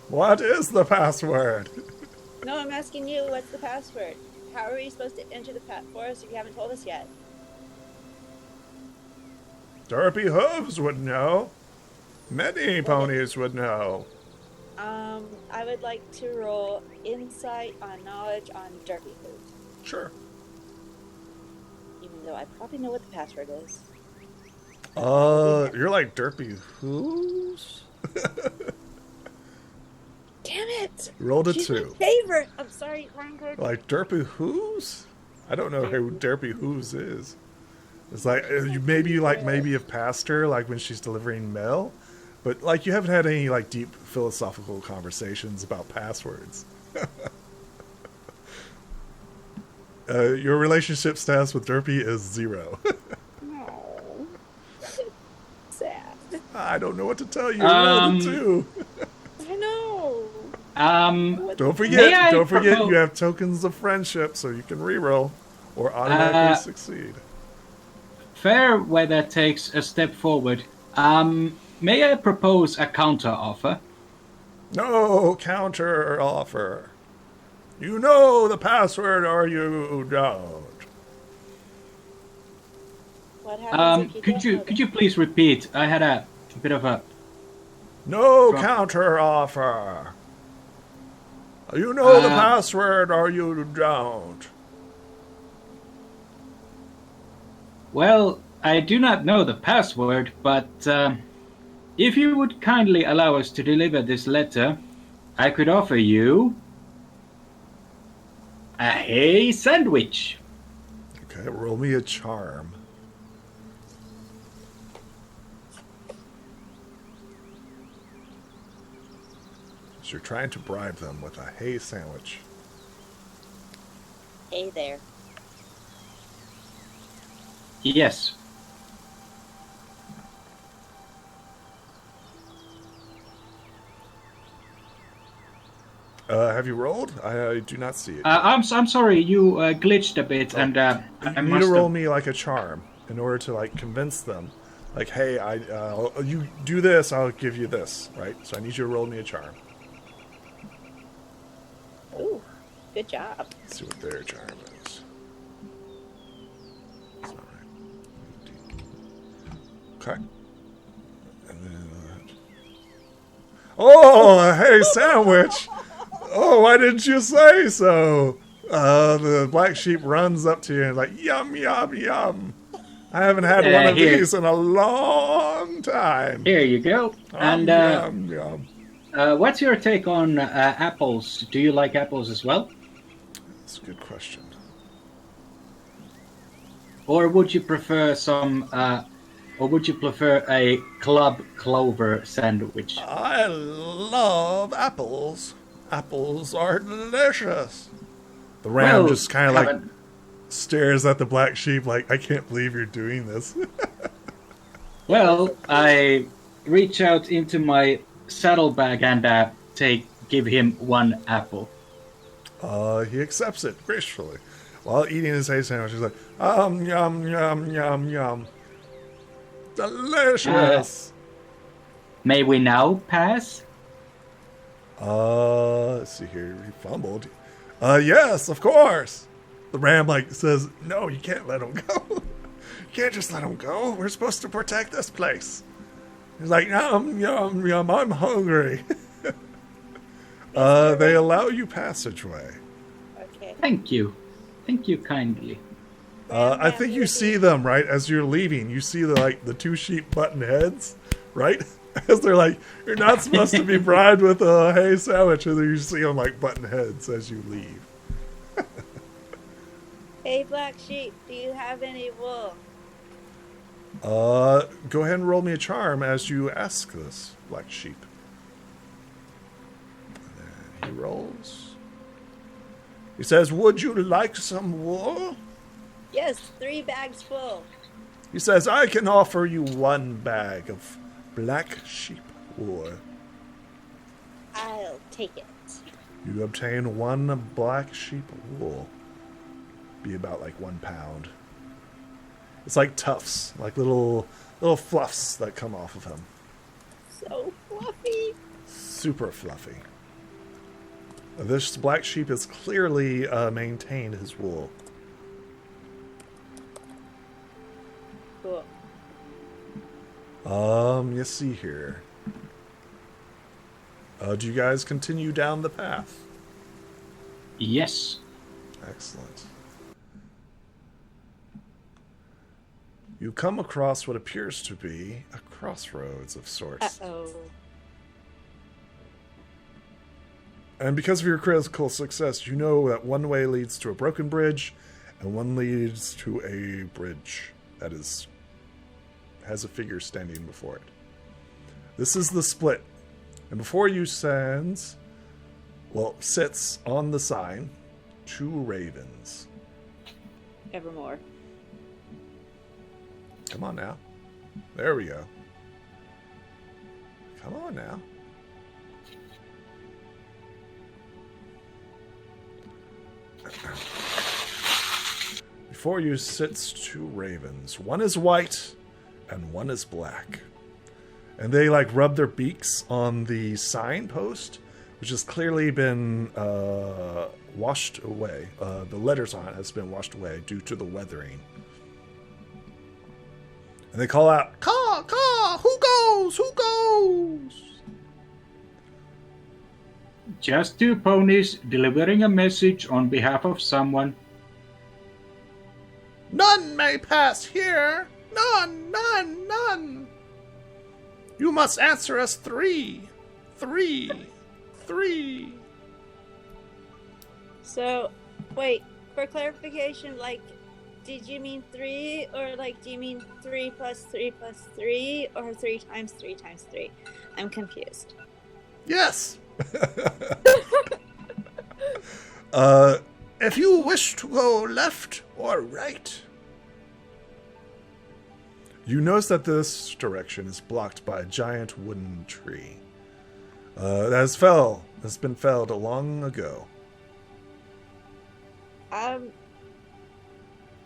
What is the password? No, I'm asking you. What's the password? How are we supposed to enter the forest if you haven't told us yet? Derpy Hooves would know. Many ponies would know. I would like to roll insight on knowledge on Derpy Hooves. Sure. Even though I probably know what the password is. You're like Derpy Hooves? Damn it! Rolled a She's 2. my favorite! I'm sorry, Reinhardt. Like Derpy Hooves? I don't know who Derpy Hooves is. It's like you maybe have passed her like when she's delivering mail, but like you haven't had any like deep philosophical conversations about passwords. Your relationship status with Derpy is 0. No. Sad. I don't know what to tell you. Rolled a 2. I know. Don't May forget, propose- you have tokens of friendship, so you can reroll or automatically succeed. Fairweather takes a step forward. May I propose a counter offer? No counter offer. You know the password or you don't. What happens if you Could you please repeat? I had a bit of a. No Drop. counter offer. You know the password or you don't. Well, I do not know the password, but if you would kindly allow us to deliver this letter, I could offer you a hay sandwich. Okay, roll me a charm. So you're trying to bribe them with a hay sandwich. Hey there. Yes. Have you rolled? I do not see it. I'm sorry, you glitched a bit, and I You need to must roll have... me like a charm in order to like convince them. Like, hey, you do this, I'll give you this, right? So I need you to roll me a charm. Ooh, good job. Let's see what their charm is. That's not right. Okay. And then, oh, hey, sandwich! Oh, why didn't you say so? The black sheep runs up to you and like, yum, yum, yum. I haven't had one of these in a long time. Here you go. And yum, yum. what's your take on apples? Do you like apples as well? That's a good question. Or would you prefer a club clover sandwich? I love apples. Apples are delicious. The ram just kind of like stares at the black sheep like, I can't believe you're doing this. Well, I reach out into my saddlebag and give him one apple. He accepts it gracefully. While eating his hay sandwich, he's like, yum, yum, yum, yum. Delicious. May we now pass? Let's see here. He fumbled. Yes, of course. The ram like says, no, you can't let him go. You can't just let him go. We're supposed to protect this place. He's like, yum, yum, yum, I'm hungry. They allow you passageway. Okay. Thank you. Thank you kindly. I think you see them, right, as you're leaving. You see the two sheep button heads, right? As they're like, you're not supposed to be bribed with a hay sandwich, and then you see them like button heads as you leave. Hey, black sheep, do you have any wool? Go ahead and roll me a charm as you ask this black sheep. And then he rolls. He says, would you like some wool? Yes, 3 bags full. He says, I can offer you 1 bag of black sheep wool. I'll take it. You obtain 1 black sheep wool. Be about like 1 pound. It's like tufts, like little fluffs that come off of him. So fluffy. Super fluffy. This black sheep has clearly maintained his wool. Cool. You see here. Do you guys continue down the path? Yes. Excellent. You come across what appears to be a crossroads of sorts. Uh-oh. And because of your critical success, you know that one way leads to a broken bridge, and one leads to a bridge that has a figure standing before it. This is the split. And before you sits on the sign 2 ravens. Evermore. Come on now. There we go. Come on now. Before you sits 2 ravens. One is white and one is black. And they rub their beaks on the signpost, which has clearly been washed away. The letters on it has been washed away due to the weathering. And they call out, "Caw, caw, who goes? Who goes?" Just 2 ponies delivering a message on behalf of someone. "None may pass here. None, none, none. You must answer us 3. 3. 3. So, wait, for clarification, did you mean 3, or do you mean 3 plus 3 plus 3, or 3 times 3 times 3? I'm confused. Yes. If you wish to go left or right. You notice that this direction is blocked by a giant wooden tree. That has been felled long ago.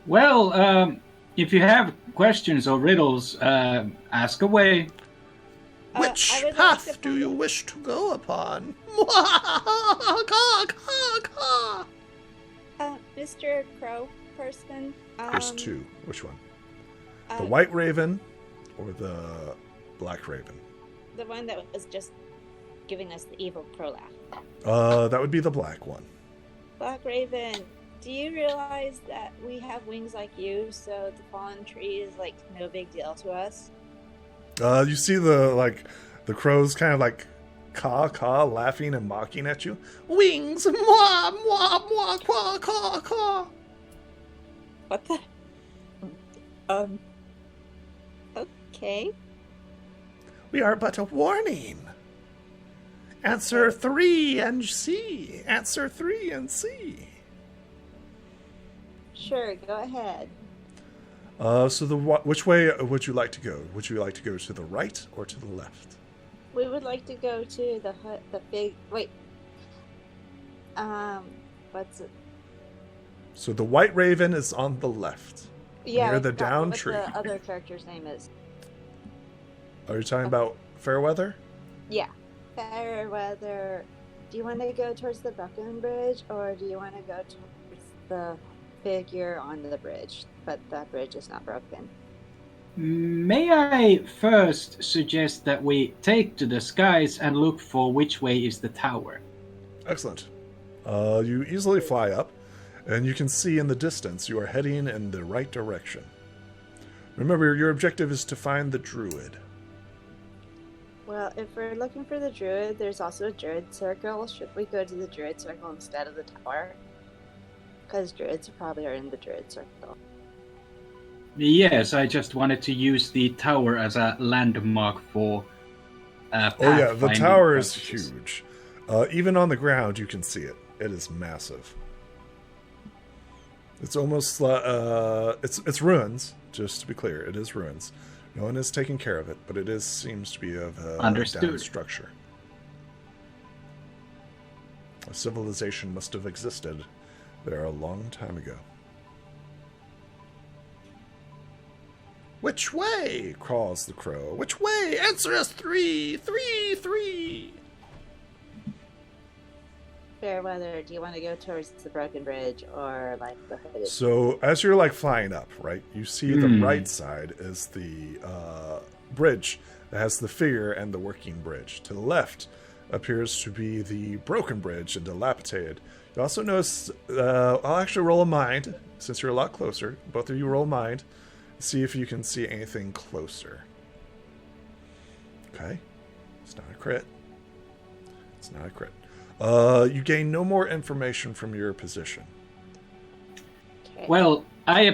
Well, if you have questions or riddles, ask away. Which path do you wish to go upon? Mr. Crow person. There's two. Which one? The White Raven or the Black Raven? The one that was just giving us the evil crow laugh. That would be the black one. Black Raven, do you realize that we have wings like you, so the fallen tree is like no big deal to us? You see the crows kind of like caw, laughing and mocking at you. Wings! Mwah, mwah, mwah, quaw, caw, caw. What the? Okay. We are but a warning. Answer 3 and see. Answer 3 and see. Sure, go ahead. So which way would you like to go? Would you like to go to the right or to the left? We would like to go to the big... Wait. What's it? So the White Raven is on the left. Yeah, near the down tree. What the other character's name is. Are you talking about Fairweather? Yeah. Fairweather. Do you want to go towards the broken bridge, or do you want to go towards the figure on the bridge? But that bridge is not broken. May I first suggest that we take to the skies and look for which way is the tower? Excellent. You easily fly up, and you can see in the distance you are heading in the right direction. Remember, your objective is to find the druid. Well, if we're looking for the druid, there's also a druid circle. Should we go to the druid circle instead of the tower? Because druids probably are in the druid circle. Yes, I just wanted to use the tower as a landmark for Oh yeah, the tower is purposes. huge. Even on the ground, you can see it. It is massive. It's almost it's ruins. Just to be clear, it is ruins. No one is taking care of it, but it seems to be of a down structure. A civilization must have existed there a long time ago. Which way? Crawls the crow. Which way? Answer us 3! 3! 3! Fairweather, do you want to go towards the broken bridge or like the hooded? So as you're like flying up, right, you see the right side is the bridge that has the figure and the working bridge. To the left appears to be the broken bridge and dilapidated. You also notice, I'll actually roll a mind, since you're a lot closer. Both of you roll mind. See if you can see anything closer. Okay. It's not a crit. It's not a crit. You gain no more information from your position. Okay. Well, I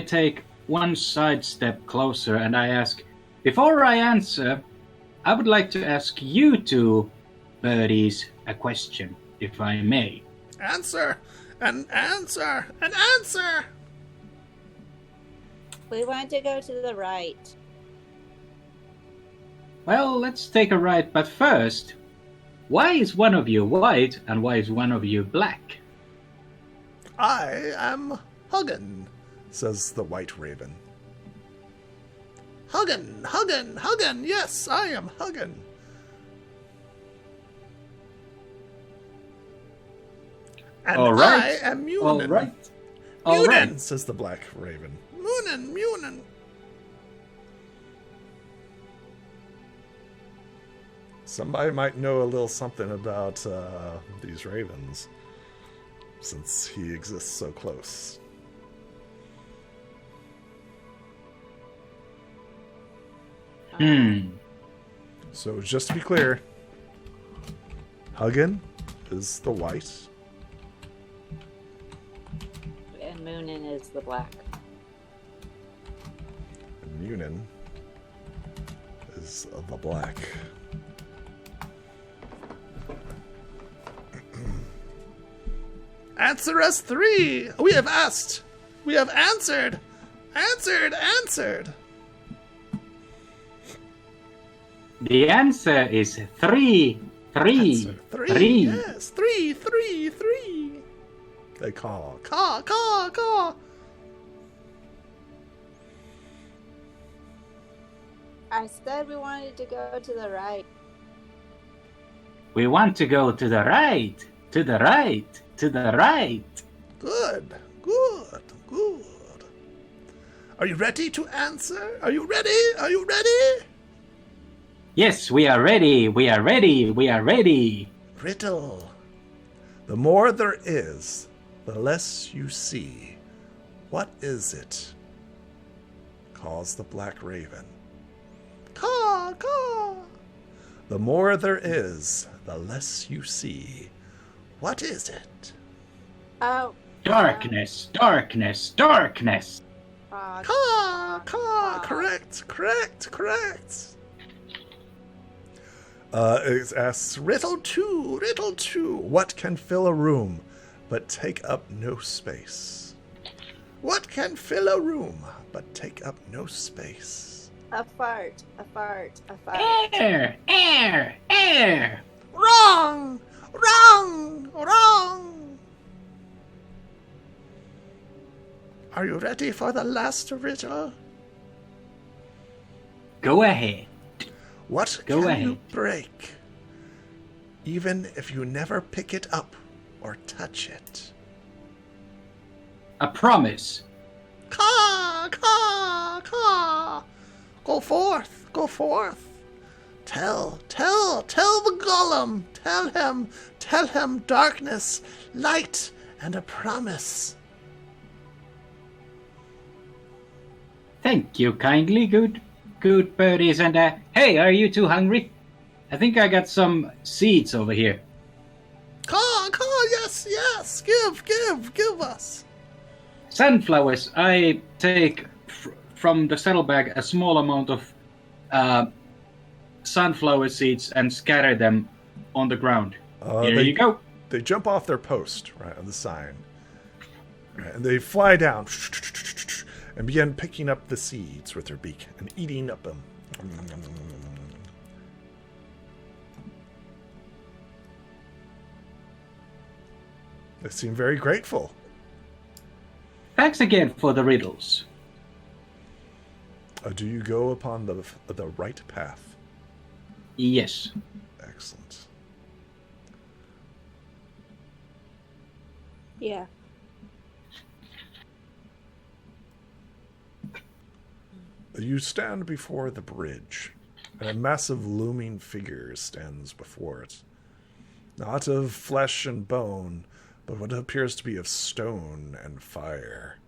take one side step closer and I ask, before I answer, I would like to ask you two birdies a question, if I may. Answer! An answer! An answer! We want to go to the right. Well, let's take a ride, but first, why is one of you white and why is one of you black? I am Huggin, says the White Raven. Huggin, Huggin, Huggin, yes, I am Huggin. And All right. I am Munin. All right. All Munin, right. says the Black Raven. Munin, Munin. Somebody might know a little something about these ravens, since he exists so close. So just to be clear, Huggin is the white. And Moonin is the black. And Munin is the black. Answer us 3! We have asked! We have answered! Answered! The answer is 3. 3. Answer. 3. Yes, 3. They caw. Caw. I said we wanted to go to the right. We want to go to the right. To the right. To the right. Good. Are you ready to answer? Are you ready? Yes, we are ready. We are ready. Riddle. The more there is, the less you see. What is it? Calls the black raven. Caw. The more there is, the less you see. What is it? Oh. Darkness. Caw. Correct. It asks, Riddle 2. What can fill a room, but take up no space? What can fill a room, but take up no space? A fart. Air. Wrong! Are you ready for the last riddle? Go ahead. What Go can ahead. you break, even if you never pick it up or touch it? A promise. Caw. Go forth. Tell the golem. Tell him darkness, light, and a promise. Thank you kindly, good birdies. And hey, are you two hungry? I think I got some seeds over here. Caw, yes. Give us. Sunflowers. I take from the saddlebag a small amount of sunflower seeds and scatter them on the ground. Here you go. They jump off their post, right, on the sign. Right, and they fly down and begin picking up the seeds with their beak and eating up them. They seem very grateful. Thanks again for the riddles. Do you go upon the right path? Yes. Excellent. Yeah. You stand before the bridge, and a massive looming figure stands before it. Not of flesh and bone, but what appears to be of stone and fire.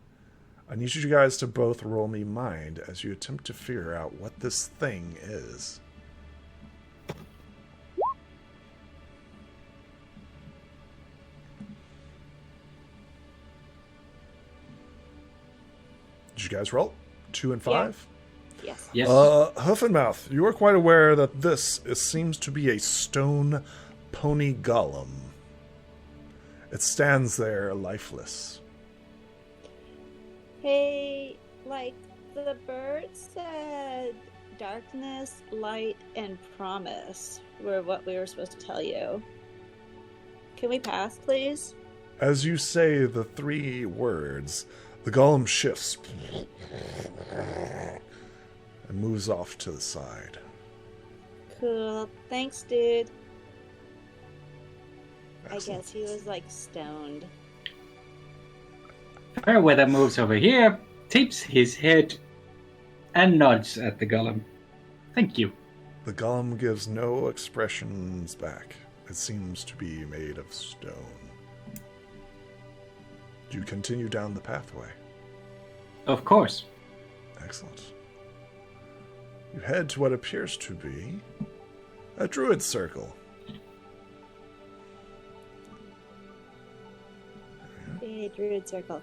I need you guys to both roll me mind as you attempt to figure out what this thing is. Did you guys roll? 2 and 5? Yes. Yes. Hoof and Mouth, you are quite aware that this seems to be a stone pony golem. It stands there lifeless. Hey, like the bird said, darkness, light, and promise were what we were supposed to tell you. Can we pass, please? As you say the 3 words, the golem shifts and moves off to the side. Cool. Thanks, dude. Excellent. I guess he was like stoned. Fairweather moves over here, tips his head, and nods at the golem. Thank you. The golem gives no expressions back. It seems to be made of stone. Do you continue down the pathway? Of course. Excellent. You head to what appears to be a druid circle. Hey, druid circle.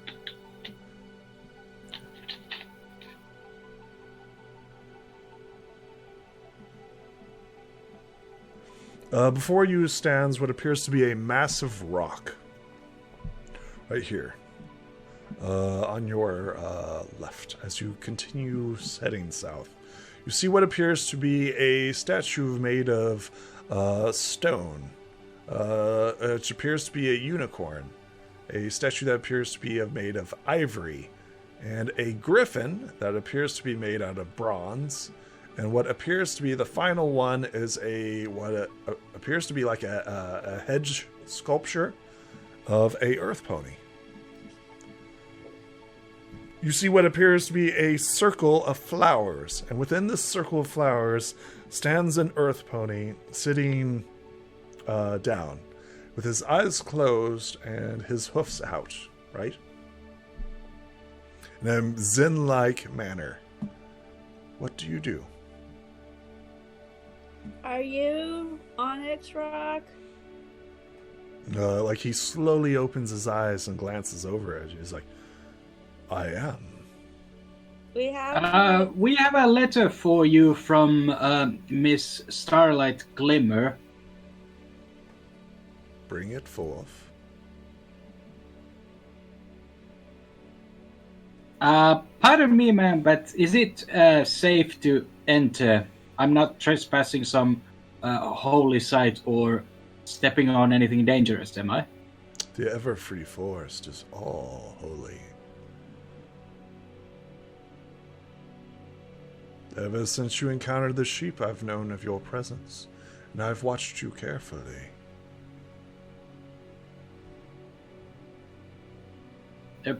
Before you stands what appears to be a massive rock. Right here. on your left as you continue heading south. You see what appears to be a statue made of stone. It appears to be a unicorn. A statue that appears to be made of ivory. And a griffin that appears to be made out of bronze. And what appears to be the final one is what appears to be like a hedge sculpture of a earth pony. You see what appears to be a circle of flowers, and within this circle of flowers stands an earth pony sitting down, with his eyes closed and his hoofs out, right? In a zen-like manner. What do you do? Are you Onyx Rock? Like he slowly opens his eyes and glances over at you. He's like, I am. We have a letter for you from Miss Starlight Glimmer. Bring it forth. Pardon me, ma'am, but is it safe to enter? I'm not trespassing some holy site or stepping on anything dangerous, am I? The ever-free forest is all holy. Ever since you encountered the sheep, I've known of your presence, and I've watched you carefully.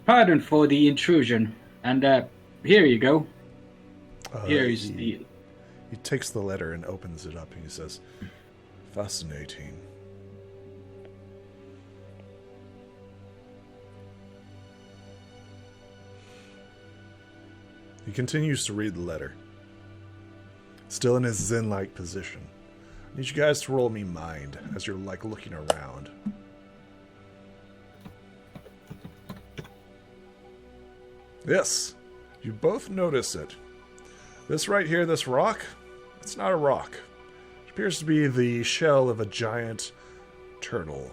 Pardon for the intrusion, and here you go. Here is the... He takes the letter and opens it up, and he says, fascinating. He continues to read the letter, still in his zen-like position. I need you guys to roll me mind as you're like looking around. Yes, you both notice it. This right here, this rock, it's not a rock. It appears to be the shell of a giant turtle.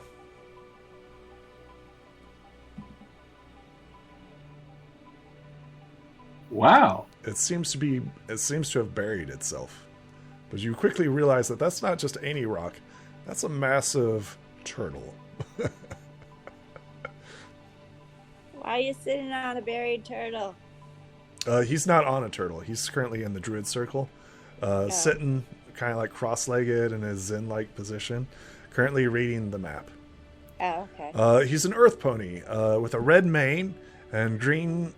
Wow. It seems to have buried itself. But you quickly realize that that's not just any rock. That's a massive turtle. Why are you sitting on a buried turtle? He's not on a turtle. He's currently in the druid circle, sitting kind of like cross-legged in his zen-like position, currently reading the map. Oh, okay. He's an earth pony with a red mane and green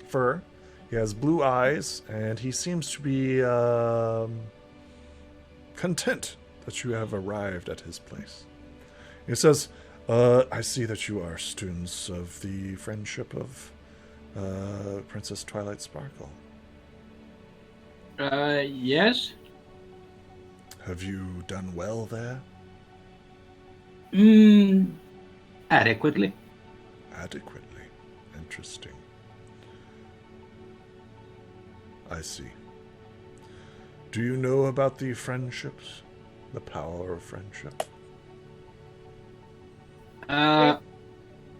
fur. He has blue eyes, and he seems to be content that you have arrived at his place. He says, I see that you are students of the Friendship of Princess Twilight Sparkle. Yes? Have you done well there? Adequately. Adequately. Interesting. I see. Do you know about the friendships? The power of friendship?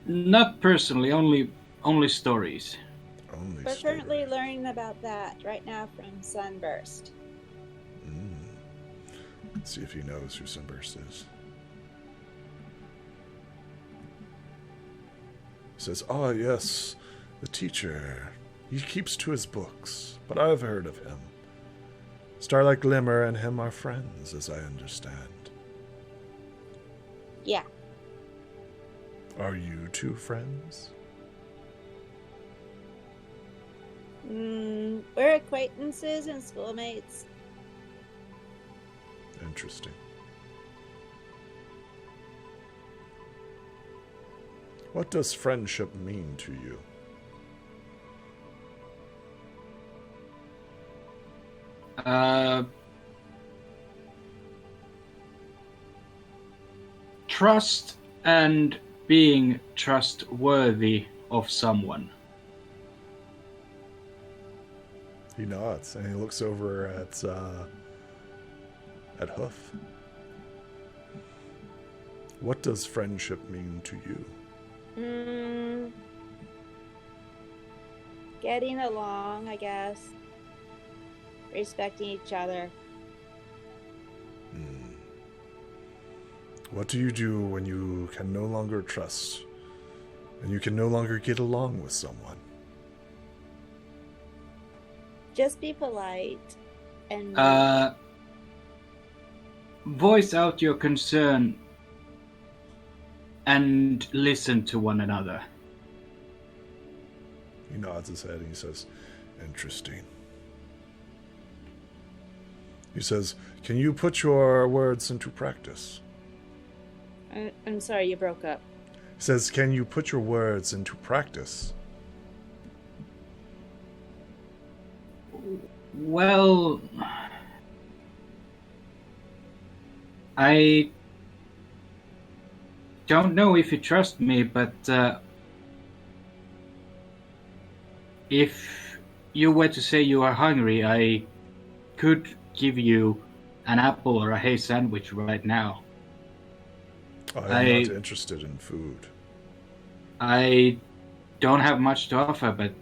Not personally, only stories. Only We're stories. currently learning about that right now from Sunburst. Let's see if he knows who Sunburst is. He says, yes, the teacher. He keeps to his books, but I've heard of him. Starlight Glimmer and him are friends, as I understand. Yeah. Are you two friends? We're acquaintances and schoolmates. Interesting. What does friendship mean to you? Trust and being trustworthy of someone. He nods and he looks over at Hoof. What does friendship mean to you? Mm, getting along, I guess. Respecting each other. What do you do when you can no longer trust and you can no longer get along with someone? Just be polite and Voice out your concern and listen to one another. He nods his head and he says, interesting. He says, can you put your words into practice? I'm sorry, you broke up. He says, can you put your words into practice? Well, I don't know if you trust me, but if you were to say you are hungry, I could give you an apple or a hay sandwich right now. I'm not interested in food. I don't have much to offer, but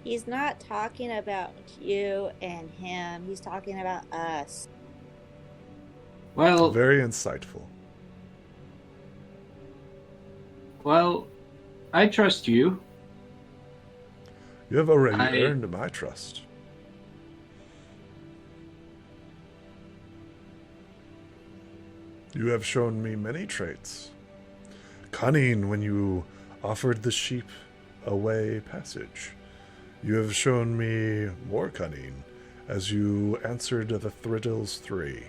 He's not talking about you and him. He's talking about us. well, Very insightful. well, I trust you. You have already earned my trust. You have shown me many traits. Cunning when you offered the sheep a way passage. You have shown me more cunning as you answered the riddles 3.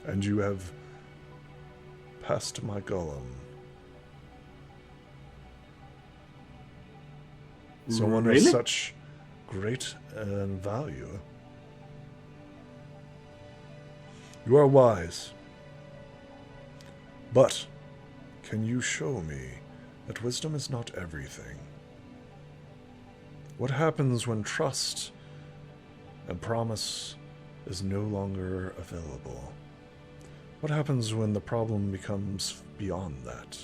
And you have passed my golem. Someone Really? of such great value. You are wise. But can you show me that wisdom is not everything? What happens when trust and promise is no longer available? What happens when the problem becomes beyond that?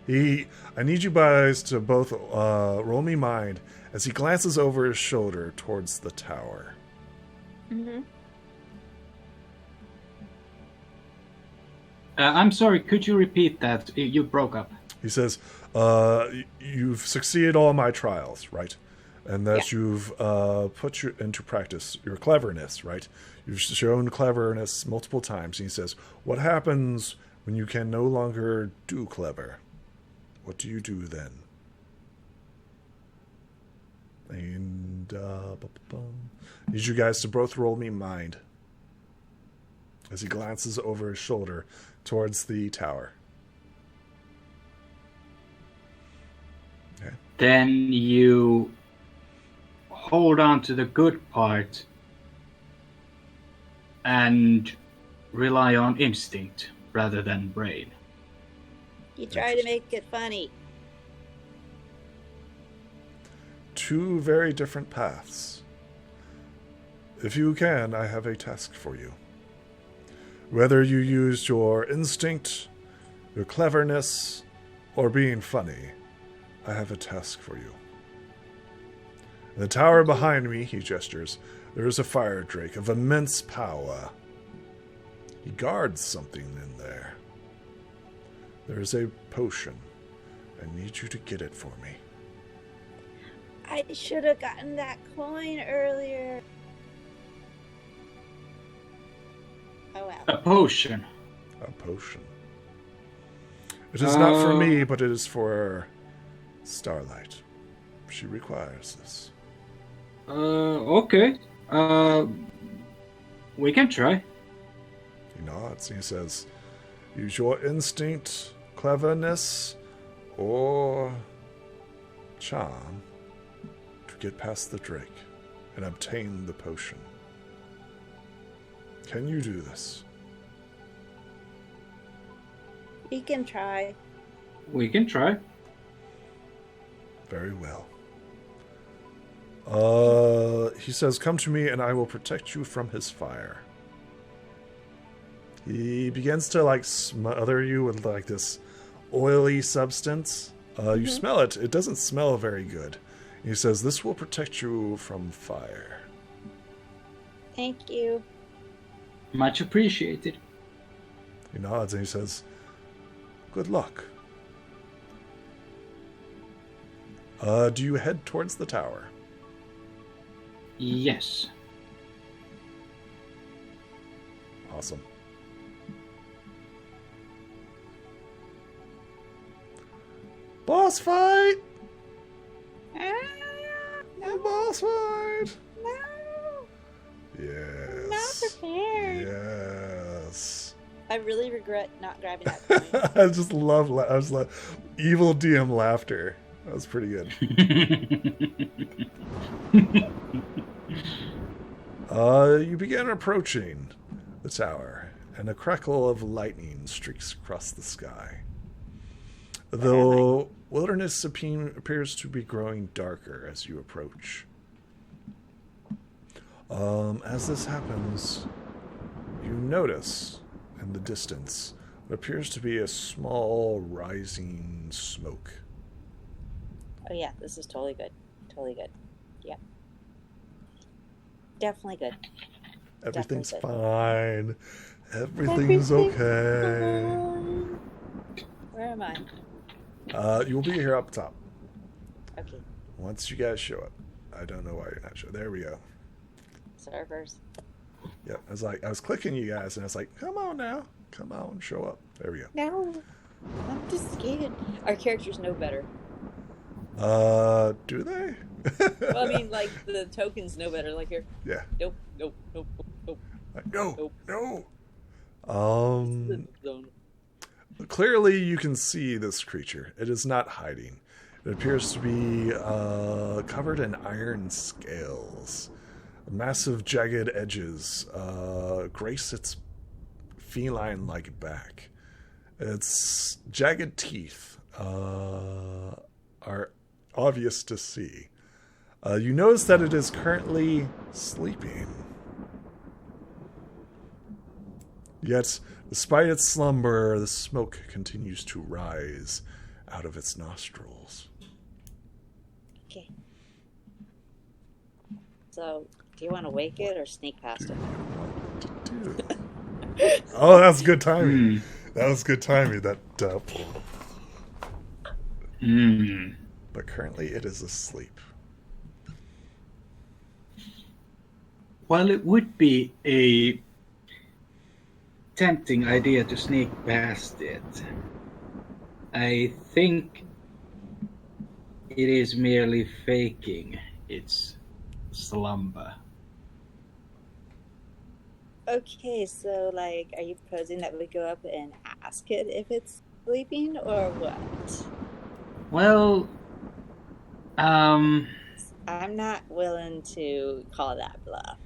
I need you guys to both roll me mind as he glances over his shoulder towards the tower. Mm-hmm. I'm sorry, could you repeat that? You broke up. He says, you've succeeded all my trials, right? And that you've put into practice your cleverness, right? You've shown cleverness multiple times. And he says, what happens when you can no longer do clever? What do you do then? And need you guys to both roll me mind as he glances over his shoulder towards the tower. Okay. Then you hold on to the good part and rely on instinct rather than brain. You try to make it funny. Two very different paths. If you can, I have a task for you. Whether you used your instinct, your cleverness, or being funny, I have a task for you. In the tower behind me, he gestures, there is a fire drake of immense power. He guards something in there. There is a potion. I need you to get it for me. I should have gotten that coin earlier. Oh well. A potion. A potion. It is not for me, but it is for Starlight. She requires this. Okay. We can try. He nods and he says, use your instinct, cleverness, or charm to get past the drake and obtain the potion. Can you do this? We can try. We can try. Very well. He says, come to me and I will protect you from his fire. He begins to like smother you with like this oily substance. You smell it. It doesn't smell very good. He says, "This will protect you from fire." Thank you. Much appreciated. He nods and he says, "Good luck." Do you head towards the tower? Yes. Awesome. Boss fight! No, Boss fight! no, Yes. not prepared. Yes. I really regret not grabbing that coin. I just love evil DM laughter. That was pretty good. You begin approaching the tower, and a crackle of lightning streaks across the sky. The wilderness appears to be growing darker as you approach. As this happens, you notice in the distance what appears to be a small rising smoke. Oh yeah, this is totally good. Totally good. Yep. Definitely good. Everything's Definitely fine. Everything's okay. fine. Where am I? You'll be here up top. Okay. Once you guys show up. I don't know why you're not showing. There we go. Servers. Yeah, I was clicking you guys, and I was like, come on now. Come on, show up. There we go. No. I'm just scared. Our characters know better. Do they? Well, I mean, like, the tokens know better. Like, here. Yeah. Nope, nope, nope, nope, Like, no, Nope. no. Zone. Clearly you can see this creature. It is not hiding. It appears to be covered in iron scales. Massive jagged edges grace its feline-like back. Its jagged teeth are obvious to see. You notice that it is currently sleeping. Yet, despite its slumber, the smoke continues to rise out of its nostrils. Okay. So, do you want to wake it or sneak past it? Oh, that's good timing. That was good timing. That. But currently, it is asleep. While it would be a tempting idea to sneak past it, I think it is merely faking its slumber. Okay, so, like, are you proposing that we go up and ask it if it's sleeping or what? Well, I'm not willing to call that bluff.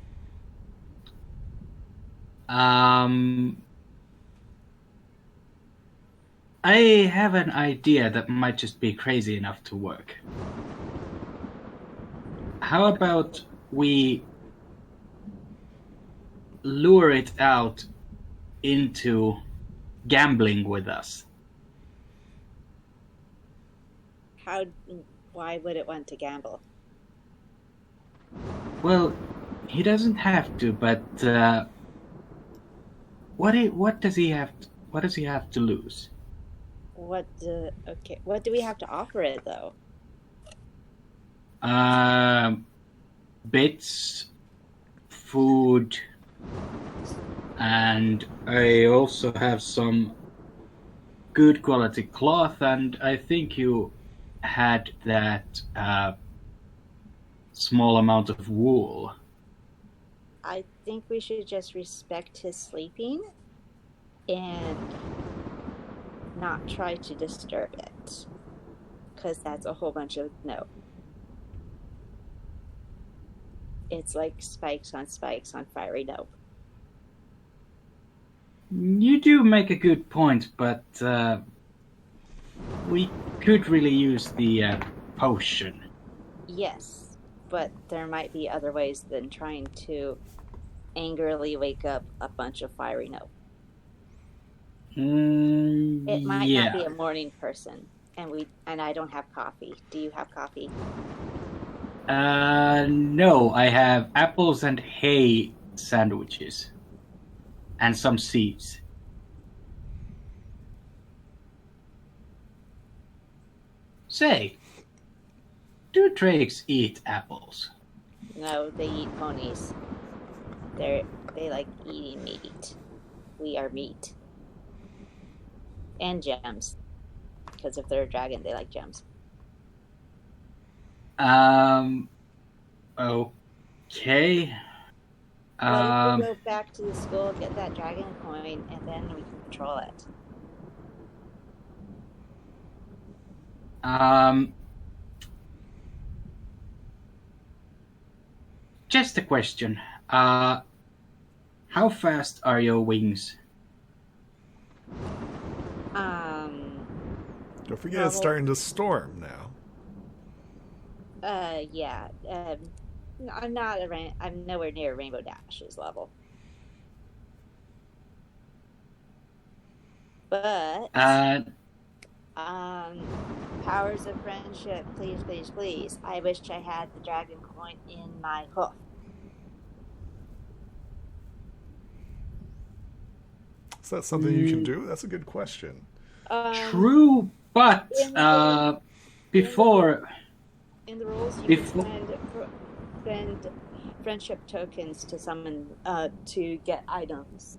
I have an idea that might just be crazy enough to work. How about we lure it out into gambling with us? Why would it want to gamble? Well, he doesn't have to, but what does he have to lose? What do we have to offer it, though? Bits, food, and I also have some good quality cloth, and I think you had that small amount of wool. I think we should just respect his sleeping and not try to disturb it, because that's a whole bunch of no. It's like spikes on fiery dope. You do make a good point, but we could really use the potion. Yes, but there might be other ways than trying to angrily wake up a bunch of fiery nope. It might not be Yeah. a morning person, and I don't have coffee. Do you have coffee? No, I have apples and hay sandwiches. And some seeds. Say, do drakes eat apples? No, they eat ponies. They like eating meat. We are meat. And gems. Because if they're a dragon, they like gems. Okay. What if we go back to the school, get that dragon coin, and then we can control it? Just a question. How fast are your wings? Don't forget, it's starting to storm now. Yeah. I'm not I'm nowhere near Rainbow Dash's level. But powers of friendship, please, please, please. I wish I had the dragon coin in my hoof. Is that something you can do? That's a good question. True, but before in the rules, you can spend friendship tokens to summon to get items.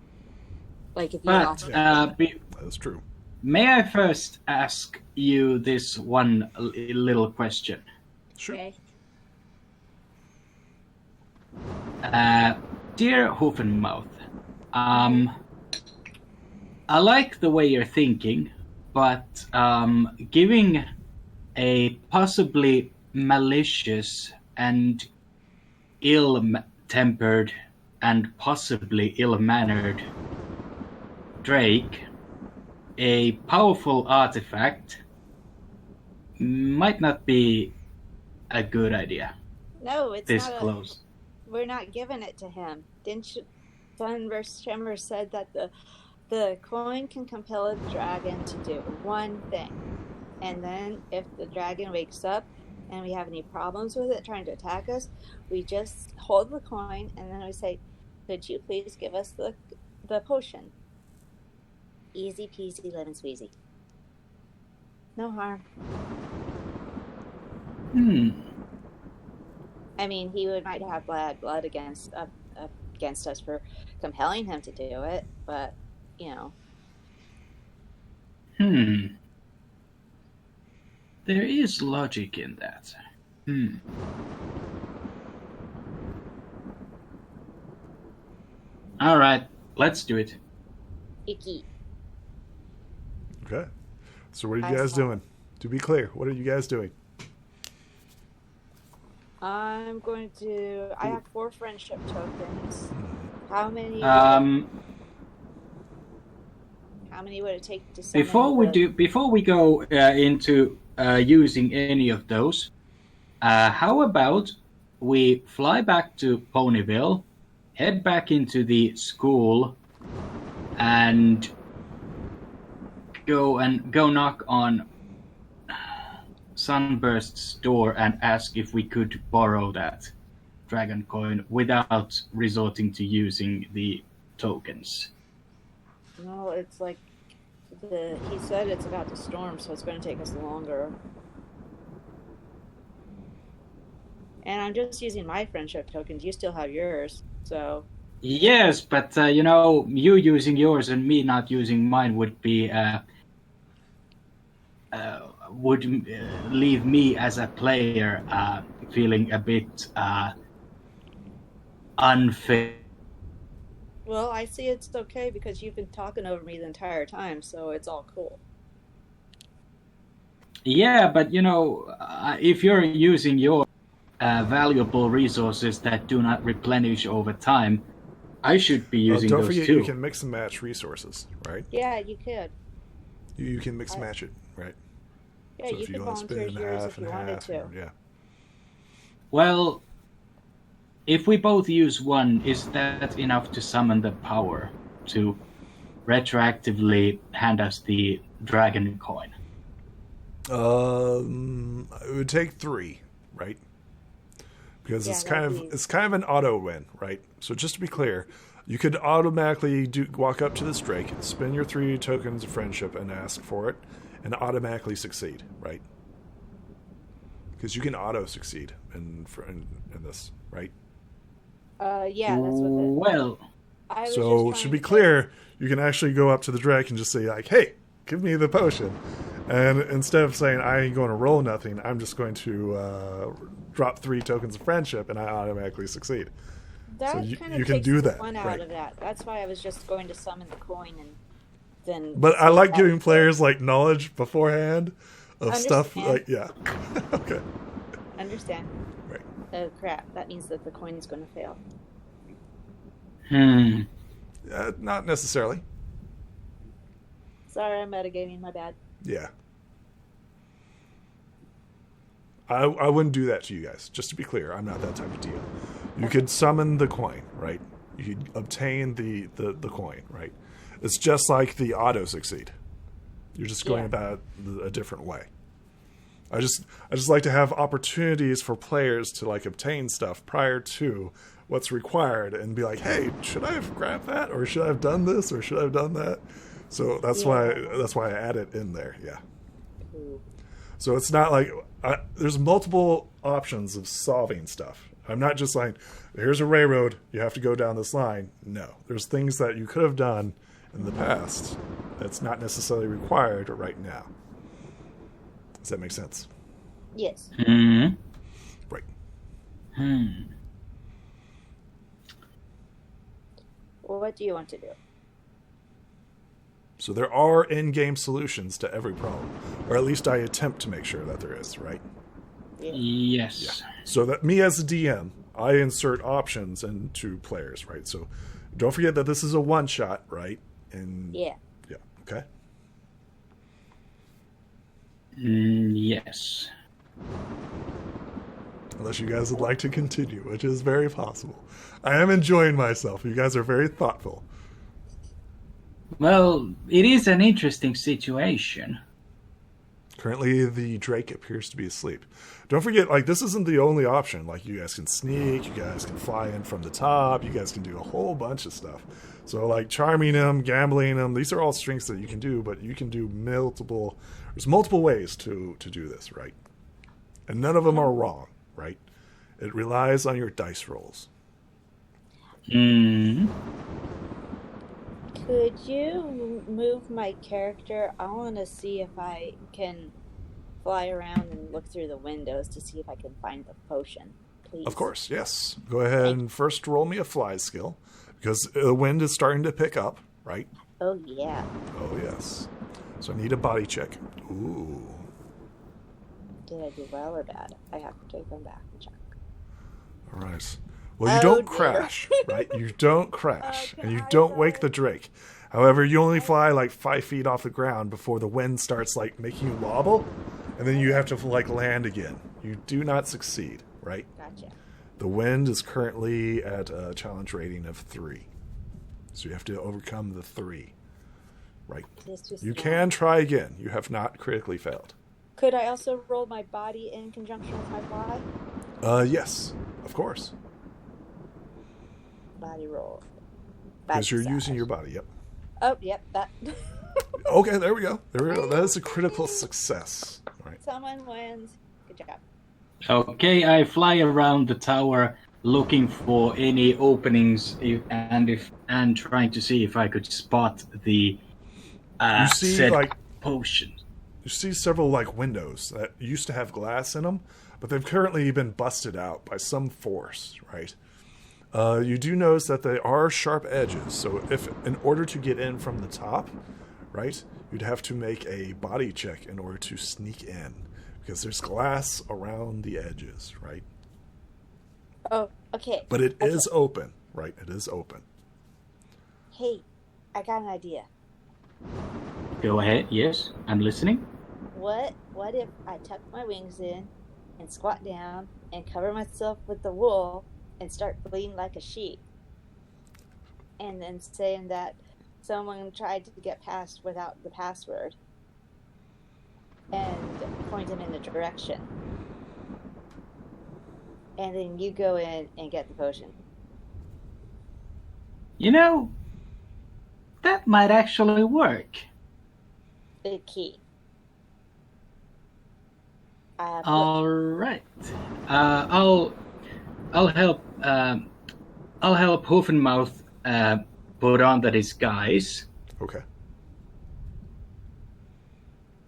Like if you lost. That's true. May I first ask you this one little question? Sure. Okay. Dear Hoofenmouth, I like the way you're thinking, but giving a possibly malicious and ill-tempered and possibly ill-mannered Drake a powerful artifact might not be a good idea. No, it's this not close. We're not giving it to him. Didn't you? Sunburst Shimmer said that the coin can compel a dragon to do one thing. And then if the dragon wakes up and we have any problems with it trying to attack us, we just hold the coin and then we say, could you please give us the potion? Easy peasy lemon squeezy. No harm. I mean, he might have bad blood against us for compelling him to do it, but, you know. There is logic in that. All right, let's do it. Icky. Okay. So what are you guys doing? To be clear, what are you guys doing? I'm going to... I have 4 friendship tokens. How many... how many would it take to summon Before we go into using any of those, how about we fly back to Ponyville, head back into the school, and go knock on Sunburst's door and ask if we could borrow that dragon coin without resorting to using the tokens. No, it's like he said it's about to storm, so it's going to take us longer. And I'm just using my friendship tokens. You still have yours, so. Yes, but you using yours and me not using mine would be would leave me as a player feeling a bit unfair. Well, I see it's okay because you've been talking over me the entire time, so it's all cool. Yeah, but if you're using your valuable resources that do not replenish over time, I should be using don't those forget too. You can mix and match resources, right? Yeah, you could. You can mix and match it, right? Yeah, so you could volunteer yours if you wanted to. Yeah. Well, if we both use one, is that enough to summon the power to retroactively hand us the dragon coin? It would take 3, right? Because Yeah, it's kind that'd of be- it's kind of an auto win, right? So just to be clear, you could automatically walk up to this Drake, spend your 3 tokens of friendship, and ask for it, and automatically succeed, right? Because you can auto succeed in this, right? Yeah, that's what the. Well, I was So just to trying be to- clear, you can actually go up to the Drake and just say like, "Hey, give me the potion," and instead of saying I ain't going to roll nothing, I'm just going to drop 3 tokens of friendship, and I automatically succeed. That so you kind can of takes do the that, fun right. out of that. That's why I was just going to summon the coin and then. But I like that giving was players like knowledge beforehand of stuff. Understand. Like, yeah, okay, it. Understand? right. Oh crap! That means that the coin is going to fail. Not necessarily. Sorry, I'm metagaming. My bad. Yeah. I wouldn't do that to you guys. Just to be clear, I'm not that type of deal. You could summon the coin, right? You could obtain the coin, right? It's just like the auto succeed. You're just going Yeah. about a different way. I just like to have opportunities for players to like obtain stuff prior to what's required and be like, hey, should I have grabbed that, or should I have done this, or should I have done that? So that's why I add it in there. Yeah. Ooh. So it's not like there's multiple options of solving stuff. I'm not just like, here's a railroad, you have to go down this line. No, there's things that you could have done in the past that's not necessarily required right now. Does that make sense? Yes. Right. Well, what do you want to do? So there are in-game solutions to every problem, or at least I attempt to make sure that there is, right? yes. So that me as a DM, I insert options into players, right? So don't forget that this is a one-shot, right? And Yeah. yeah, okay. Yes. Unless you guys would like to continue, which is very possible. I am enjoying myself. You guys are very thoughtful. Well, it is an interesting situation. Currently, the Drake appears to be asleep. Don't forget, like, this isn't the only option. Like, you guys can sneak, you guys can fly in from the top, you guys can do a whole bunch of stuff. So, like, charming them, gambling them, these are all strengths that you can do, but you can do there's multiple ways to do this, right? And none of them are wrong, right? It relies on your dice rolls. Could you move my character? I want to see if I can fly around and look through the windows to see if I can find the potion, please. Of course, yes. Go ahead and first roll me a fly skill, because the wind is starting to pick up, right? Oh, yeah. Oh, yes. So I need a body check. Ooh. Did I do well or bad? I have to take them back and check. All right. Well, you Oh, don't dear. crash, right? You don't crash, Okay, and you I don't know. wake the Drake. However, you only fly like 5 feet off the ground before the wind starts like making you wobble, and then you have to like land again. You do not succeed, right? Gotcha. The wind is currently at a challenge rating of 3, so you have to overcome the 3, right? This was You not- can try again. You have not critically failed. Could I also roll my body in conjunction with my fly? Yes, of course, Body roll. because you're Body using size. your body. Yep. Oh, yep, that. Okay, there we go. There we go. That is a critical success. All right. Someone wins. Good job. Okay, I fly around the tower looking for any openings and trying to see if I could spot the You see, said like, potion. you see several like windows that used to have glass in them, but they've currently been busted out by some force, right? You do notice that they are sharp edges, so if in order to get in from the top, right, you'd have to make a body check in order to sneak in, because there's glass around the edges, right? Oh, okay. But it Okay. is open, right? It is open. Hey, I got an idea. Go ahead, yes, I'm listening. What if I tuck my wings in and squat down and cover myself with the wool and start bleeding like a sheep? And then saying that someone tried to get past without the password and point them in the direction. And then you go in and get the potion. You know, that might actually work. The key. All right. I'll help. I'll help Hoofenmouth put on the disguise. Okay.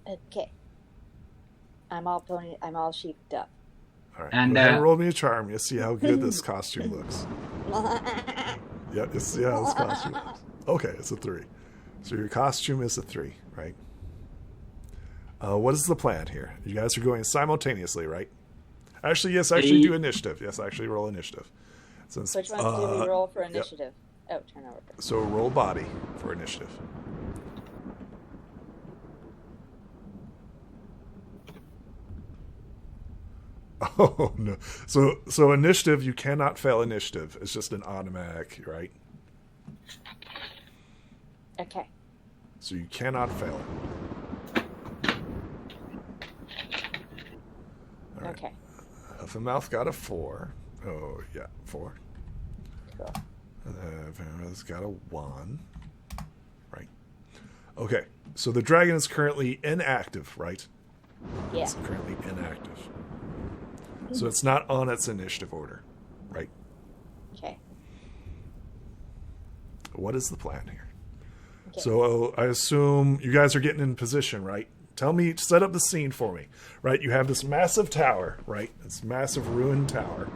Okay. I'm all sheeped up. All right. And go ahead and roll me a charm. You see how good this costume looks. Yeah, you see how this costume looks. Okay, it's a 3. So your costume is a 3, right? What is the plan here? You guys are going simultaneously, right? Actually, yes. Actually, do initiative. Yes, actually, roll initiative. Since, Which ones do we roll for initiative? Yep. Oh, turn over. So roll body for initiative. Oh no! So initiative, you cannot fail initiative. It's just an automatic, right? Okay. So you cannot fail it. All right. Okay. Huffenmouth got a 4. Oh yeah, 4. Cool. It's got a 1. Right. Okay. So the dragon is currently inactive, right? Yeah. It's currently inactive. So it's not on its initiative order, right? Okay. What is the plan here? Okay. So I assume you guys are getting in position, right? Set up the scene for me, right? You have this massive tower, right? This massive ruined tower.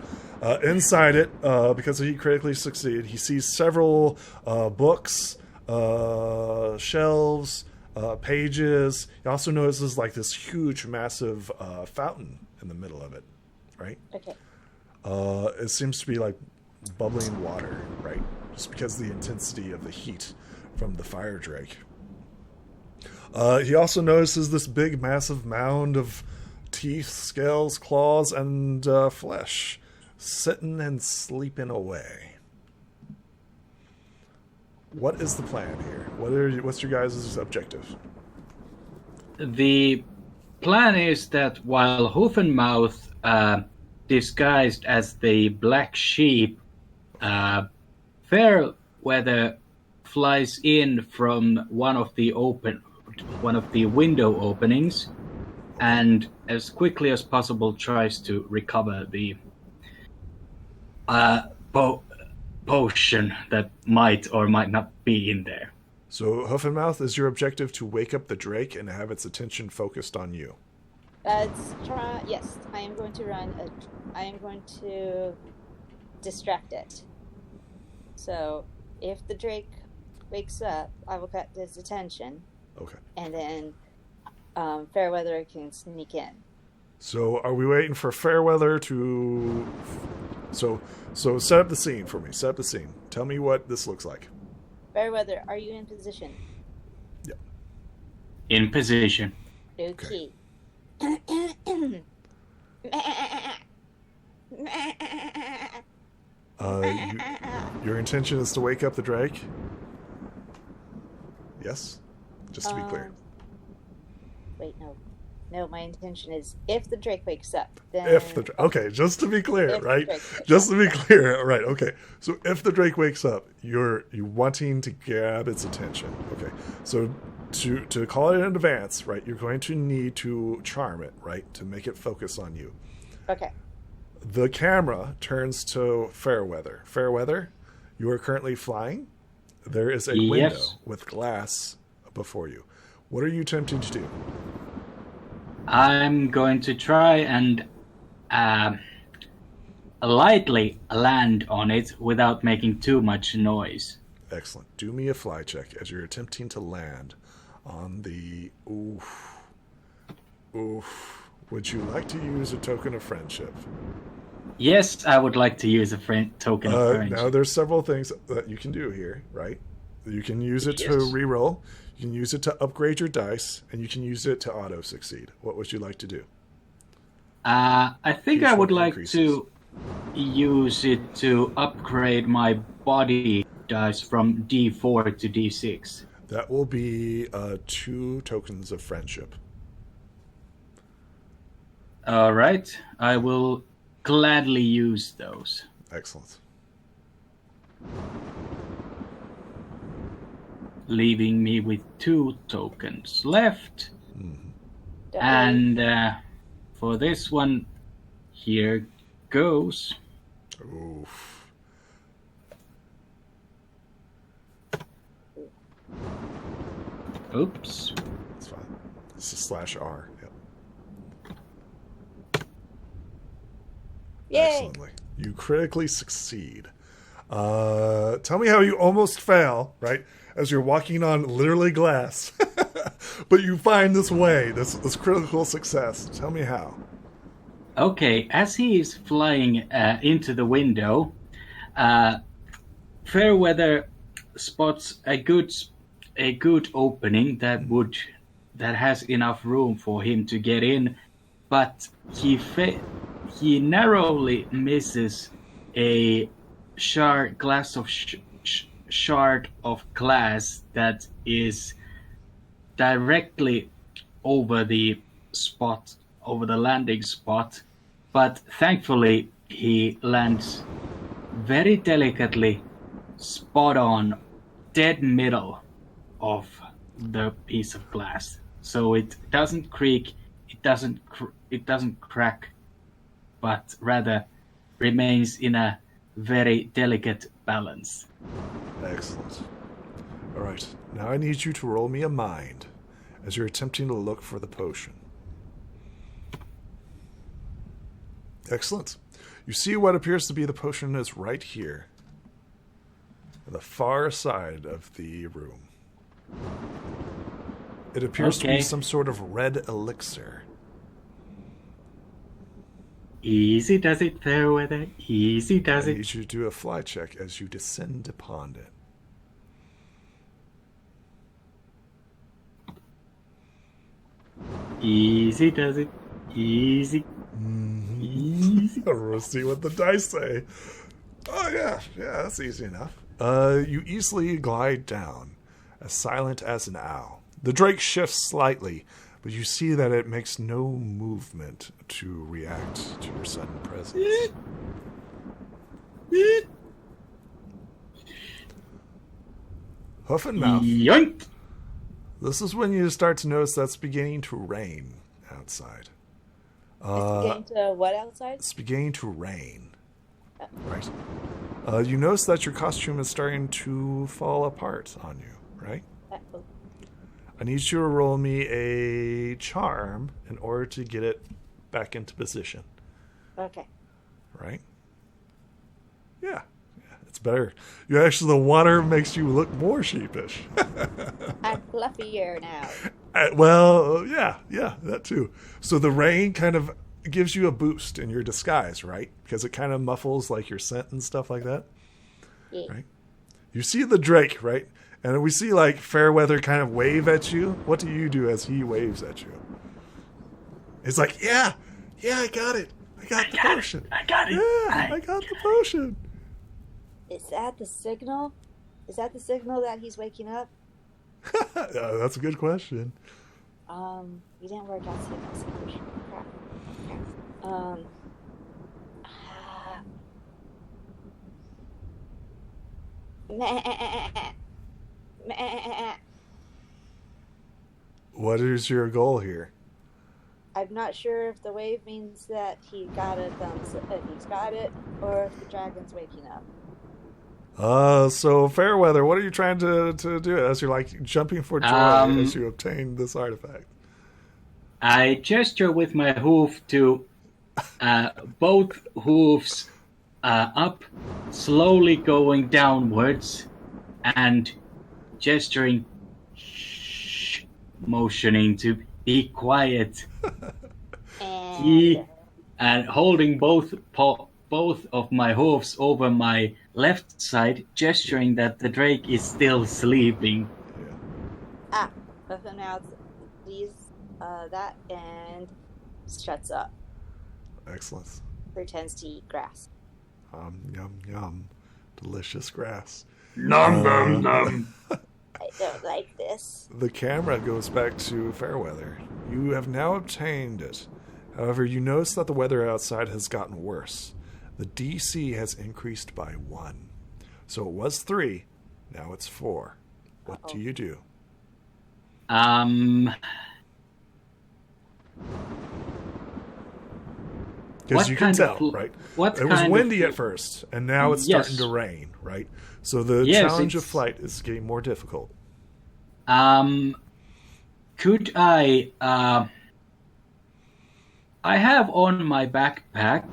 Inside it, because he critically succeeded, he sees several books, shelves, pages. He also notices like this huge, massive fountain in the middle of it, right? Okay. It seems to be like bubbling water, right? Just because of the intensity of the heat from the fire drake. He also notices this big, massive mound of teeth, scales, claws, and flesh sitting and sleeping away. What is the plan here? What's your guys' objective? The plan is that while Hoofenmouth, disguised as the black sheep, Fairweather flies in from one of the window openings, and as quickly as possible tries to recover the potion that might or might not be in there. So, Huffenmouth, is your objective to wake up the drake and have its attention focused on you? Yes, I am going to I am going to distract it. So, if the drake wakes up, I will cut his attention. Okay. And then Fairweather can sneak in. So, are we waiting for Fairweather to... So set up the scene for me. Set up the scene. Tell me what this looks like. Fairweather, are you in position? Yeah. In position. Okay. Your intention is to wake up the drake? Yes? Just to be clear. Wait, no. No, my intention is if the drake wakes up, then... Okay, just to be clear, right? Just to be clear, right, okay. So if the drake wakes up, you're wanting to grab its attention. Okay, so to call it in advance, right, you're going to need to charm it, right, to make it focus on you. Okay. The camera turns to Fairweather. Fairweather, you are currently flying. There is a window with glass before you. What are you attempting to do? I'm going to try and lightly land on it without making too much noise. Excellent. Do me a fly check as you're attempting to land on the... Oof. Would you like to use a token of friendship? Yes, I would like to use a token of friendship. Now, there's several things that you can do here, right? You can use it to reroll. You can use it to upgrade your dice, and you can use it to auto-succeed. What would you like to do? I think I would like to use it to upgrade my body friendship dice from D4 to D6. That will be 2 tokens of friendship. All right, I will gladly use those. Excellent. Leaving me with 2 tokens left. Mm-hmm. And for this one, here goes. Oof. Oops. It's fine. This is /R. Yep. Yay! Excellently. You critically succeed. Tell me how you almost fail, right? As you're walking on literally glass. But you find this way, this critical success. Tell me how. Okay, as he is flying into the window, Fairweather spots a good opening that has enough room for him to get in, but he narrowly misses a shard of glass that is directly over the landing spot, but thankfully he lands very delicately spot on dead middle of the piece of glass, so it doesn't creak, it doesn't crack, but rather remains in a very delicate balance. Excellent. All right, now I need you to roll me a mind as you're attempting to look for the potion. Excellent. You see what appears to be the potion is right here, on the far side of the room. It appears to be some sort of red elixir. Easy does it, Fairweather. Easy does I it. need you to do a fly check as you descend upon it. Easy does it. Easy. Mm-hmm. Easy. We'll see what the dice say. Oh, yeah, that's easy enough. You easily glide down, as silent as an owl. The drake shifts slightly, but you see that it makes no movement to react to your sudden presence. Hoof and mouth. Yoink! This is when you start to notice that's beginning to rain outside. It's beginning to what outside? It's beginning to rain. Right. You notice that your costume is starting to fall apart on you, right? I need you to roll me a charm in order to get it back into position. Okay. Right? Yeah, it's better. The water makes you look more sheepish. I'm fluffier now. Well, yeah, that too. So the rain kind of gives you a boost in your disguise, right? Because it kind of muffles like your scent and stuff like that. Yeah. Right? You see the drake, right? And we see like Fairweather kind of wave at you. What do you do as he waves at you? It's like, yeah, I got it. I got the potion. I got it. Yeah, I got the potion. Is that the signal? Is that the signal that he's waking up? That's a good question. You didn't work out signals. Crap. What is your goal here? I'm not sure if the wave means that he got it, he's got it, or if the dragon's waking up. So Fairweather, what are you trying to do as you're like jumping for joy as you obtain this artifact? I gesture with my hoof to both hooves up, slowly going downwards, and gesturing, motioning to be quiet. And holding both of my hooves over my left side, gesturing that the drake is still sleeping. Yeah. But for now, leaves that and struts up. Excellent. Pretends to eat grass. Yum, yum. Delicious grass. Nom nom nom. I don't like this. The camera goes back to Fairweather. You have now obtained it. However, you notice that the weather outside has gotten worse. The DC has increased by 1. So it was 3, now it's 4. What do you do? Because you can tell, right? It was windy at first, and now it's starting to rain, right? So the challenge of flight is getting more difficult. Could I have on my backpack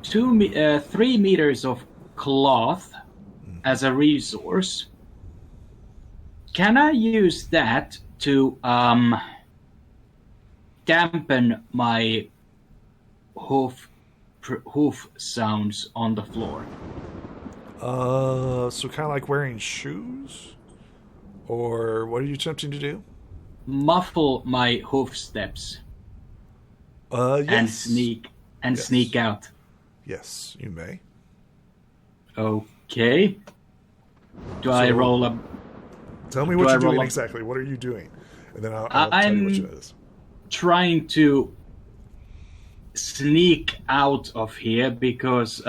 3 meters of cloth as a resource. Can I use that to dampen my hoof sounds on the floor? So kind of like wearing shoes? Or what are you attempting to do? Muffle my hoof steps. Yes. And sneak out. Yes, you may. Okay. I roll up? Tell me what you're doing exactly. What are you doing? And then I'll tell you what it is. Trying to sneak out of here because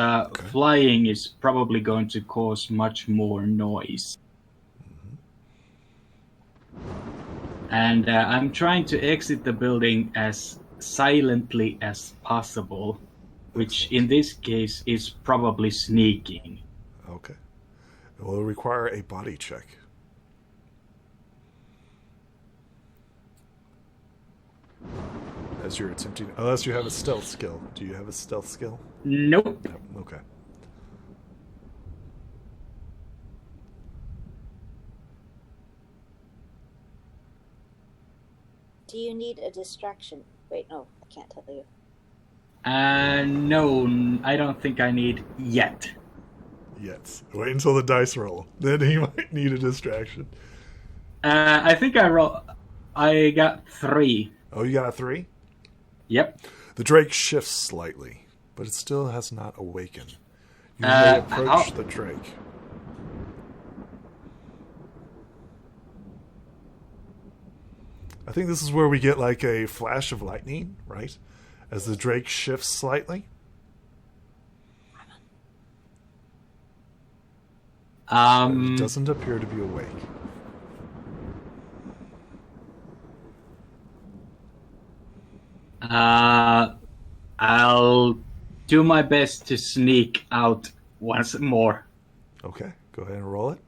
flying is probably going to cause much more noise. And I'm trying to exit the building as silently as possible, which in this case is probably sneaking. Okay. It will require a body check. As you're attempting, unless you have a stealth skill. Do you have a stealth skill? Nope. No. Okay. Do you need a distraction? Wait, no, I can't tell you. No, I don't think I need yet. Yes. Wait until the dice roll. Then he might need a distraction. I think I got 3. Oh, you got a 3? Yep. The Drake shifts slightly, but it still has not awakened. You may approach the Drake. I think this is where we get like a flash of lightning, right? As the Drake shifts slightly. It doesn't appear to be awake. I'll do my best to sneak out once more. Okay, go ahead and roll it.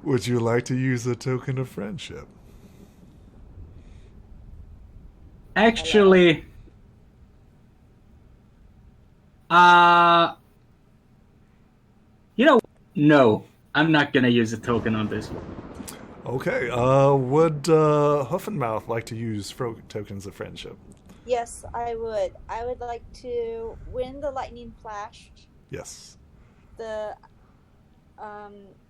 Would you like to use a token of friendship? Actually, no, I'm not gonna use a token on this one. Okay, would Huffenmouth like to use tokens of friendship? Yes, I would. I would like to, when the lightning flashed, Yes.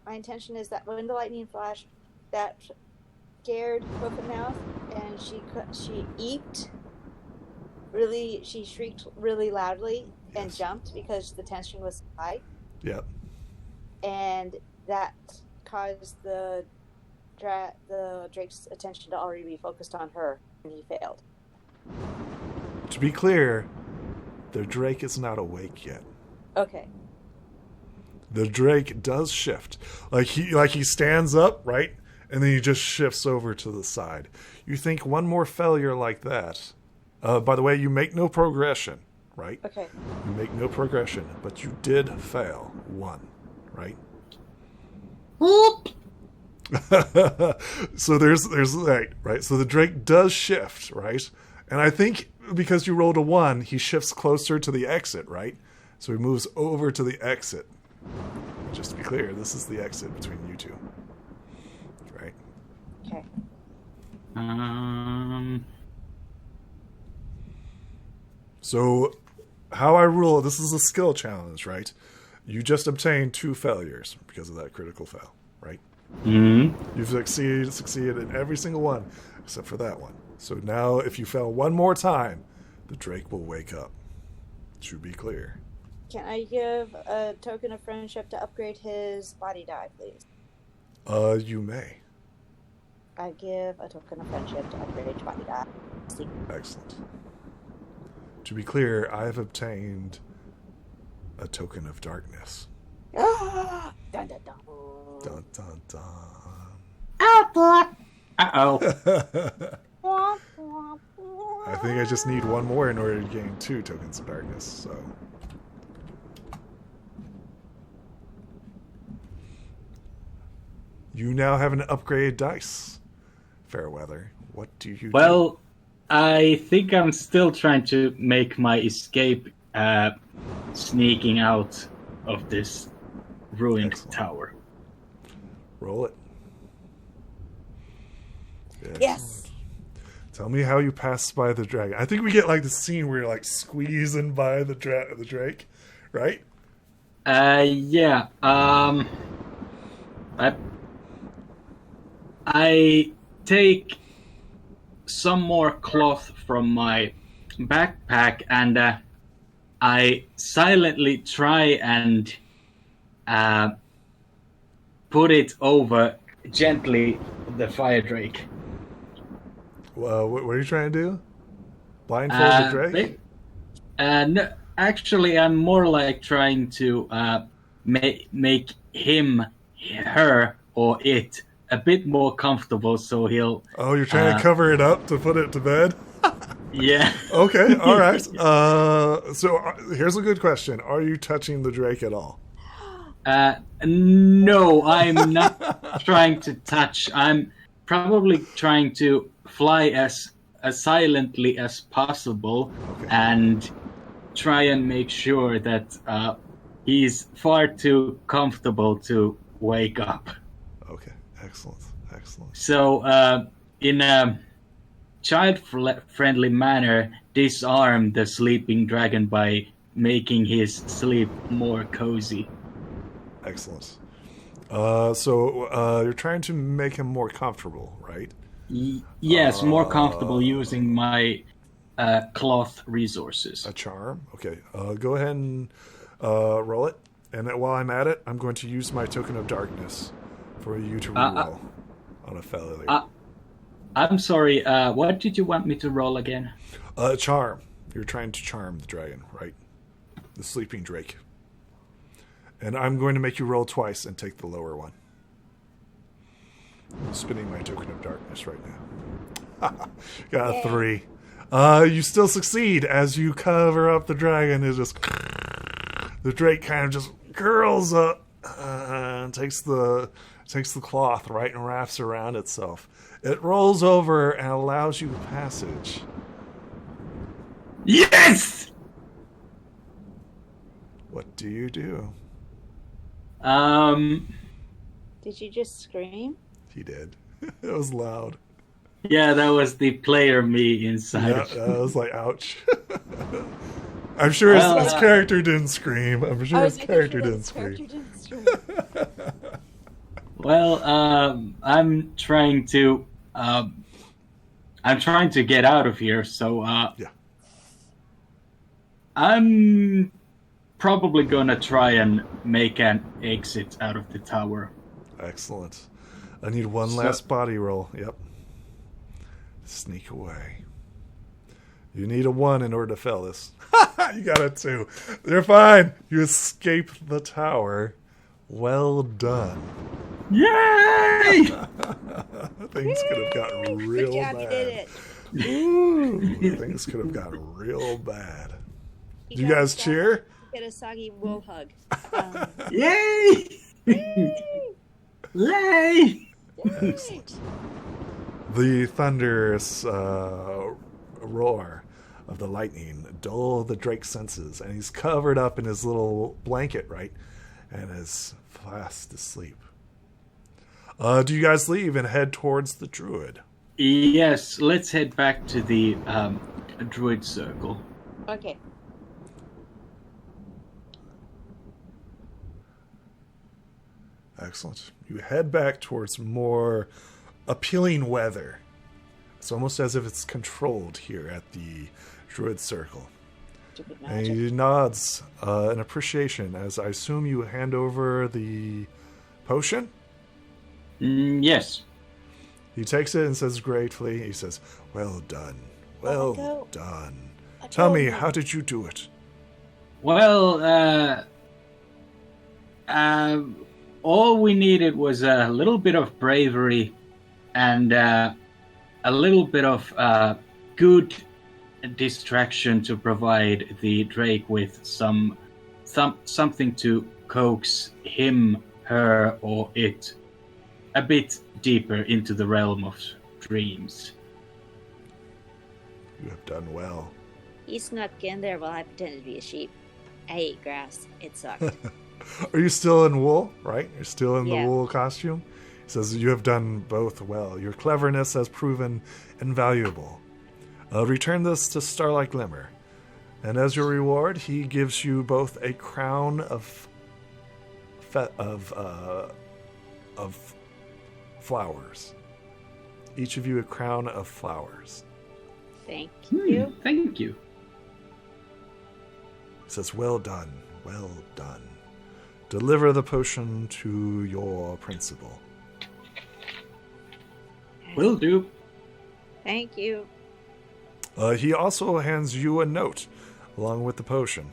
My intention is that when the lightning flashed, that scared Mouth, and she eeped really. She shrieked really loudly and jumped because the tension was high. Yep. And that caused the Drake's attention to already be focused on her, and he failed. To be clear, the Drake is not awake yet. Okay. The Drake does shift. Like he stands up, right? And then he just shifts over to the side. You think one more failure like that. By the way, you make no progression, right? Okay. You make no progression, but you did fail 1, right? Whoop! So there's that, right? So the Drake does shift, right? And I think because you rolled a 1, he shifts closer to the exit, right? So he moves over to the exit. Just to be clear, this is the exit between you two. Right? Okay. So, how I rule, this is a skill challenge, right? You just obtained 2 failures because of that critical fail, right? Mm-hmm. You've succeeded in every single one except for that one. So now, if you fail one more time, the drake will wake up. To be clear. Can I give a token of friendship to upgrade his body die, please? You may. I give a token of friendship to upgrade his body die. Excellent. To be clear, I have obtained a token of darkness. Ah! Dun, dun, dun. Dun, dun, dun. Uh-oh. I think I just need one more in order to gain 2 tokens of darkness, so... You now have an upgraded dice, Fairweather. What do you do? Well, I think I'm still trying to make my escape sneaking out of this ruined Excellent. tower. Roll it. Yes. Tell me how you pass by the dragon. I think we get like the scene where you're like squeezing by the drake, right? Yeah. I take some more cloth from my backpack and I silently try and put it over gently the fire drake. Well, what are you trying to do? Blindfold the drake? No, actually, I'm more like trying to make him, her, or it a bit more comfortable so he'll... Oh, you're trying to cover it up to put it to bed? Yeah. Okay, all right. So here's a good question. Are you touching the drake at all? No, I'm not trying to touch. I'm probably trying to fly as silently as possible and try and make sure that he's far too comfortable to wake up. Okay, excellent. So, in a child-friendly manner, disarm the sleeping dragon by making his sleep more cozy. Excellent. So you're trying to make him more comfortable, right? Yes, more comfortable using my cloth resources. A charm? Okay. Go ahead and roll it. And while I'm at it, I'm going to use my token of darkness for you to reroll on a failure. I'm sorry, what did you want me to roll again? Charm. You're trying to charm the dragon, right? The sleeping drake. And I'm going to make you roll twice and take the lower one. I'm spinning my token of darkness right now. Got a 3. You still succeed as you cover up the dragon. It just... The drake kind of just curls up and takes the cloth, right, and wraps around itself. It rolls over and allows you passage. Yes! What do you do? Did you just scream? He did. It was loud. Yeah, that was the player me inside. Yeah, I was like, ouch. I'm sure his character didn't scream. I'm sure his character didn't scream. Well, I'm trying to get out of here, so yeah. I'm probably gonna try and make an exit out of the tower. Excellent. I need one last body roll. Yep. Sneak away. You need a 1 in order to fail this. You got a 2. You're fine. You escaped the tower. Well done. Yay! Things could have gotten real Good job, bad. you did it. Ooh, things could have gotten real bad. You guys cheer? Get a soggy wool hug. Yay! Yay! Excellent. The thunderous roar of the lightning dull the drake's senses, and he's covered up in his little blanket, right? And is fast asleep. Do you guys leave and head towards the druid? Yes, let's head back to the druid circle. Okay. Excellent. You head back towards more appealing weather. It's almost as if it's controlled here at the Druid circle. Stupid And magic. he nods in appreciation as I assume you hand over the potion. Yes. He takes it and says gratefully, he says, well done, well go. done. I Tell told me, you. how did you do it? Well, all we needed was a little bit of bravery and a little bit of good distraction to provide the Drake with something to coax him, her, or it a bit deeper into the realm of dreams. You have done well. He snuck in there while I pretended to be a sheep. I ate grass. It sucked. Are you still in wool, right? You're still in Yeah. the wool costume? He says, you have done both well. Your cleverness has proven invaluable. Return this to Starlight Glimmer. And as your reward, he gives you both a crown of flowers. Each of you a crown of flowers. Thank you. Thank you. He says, well done, well done. Deliver the potion to your principal. Will do. Thank you. He also hands you a note along with the potion.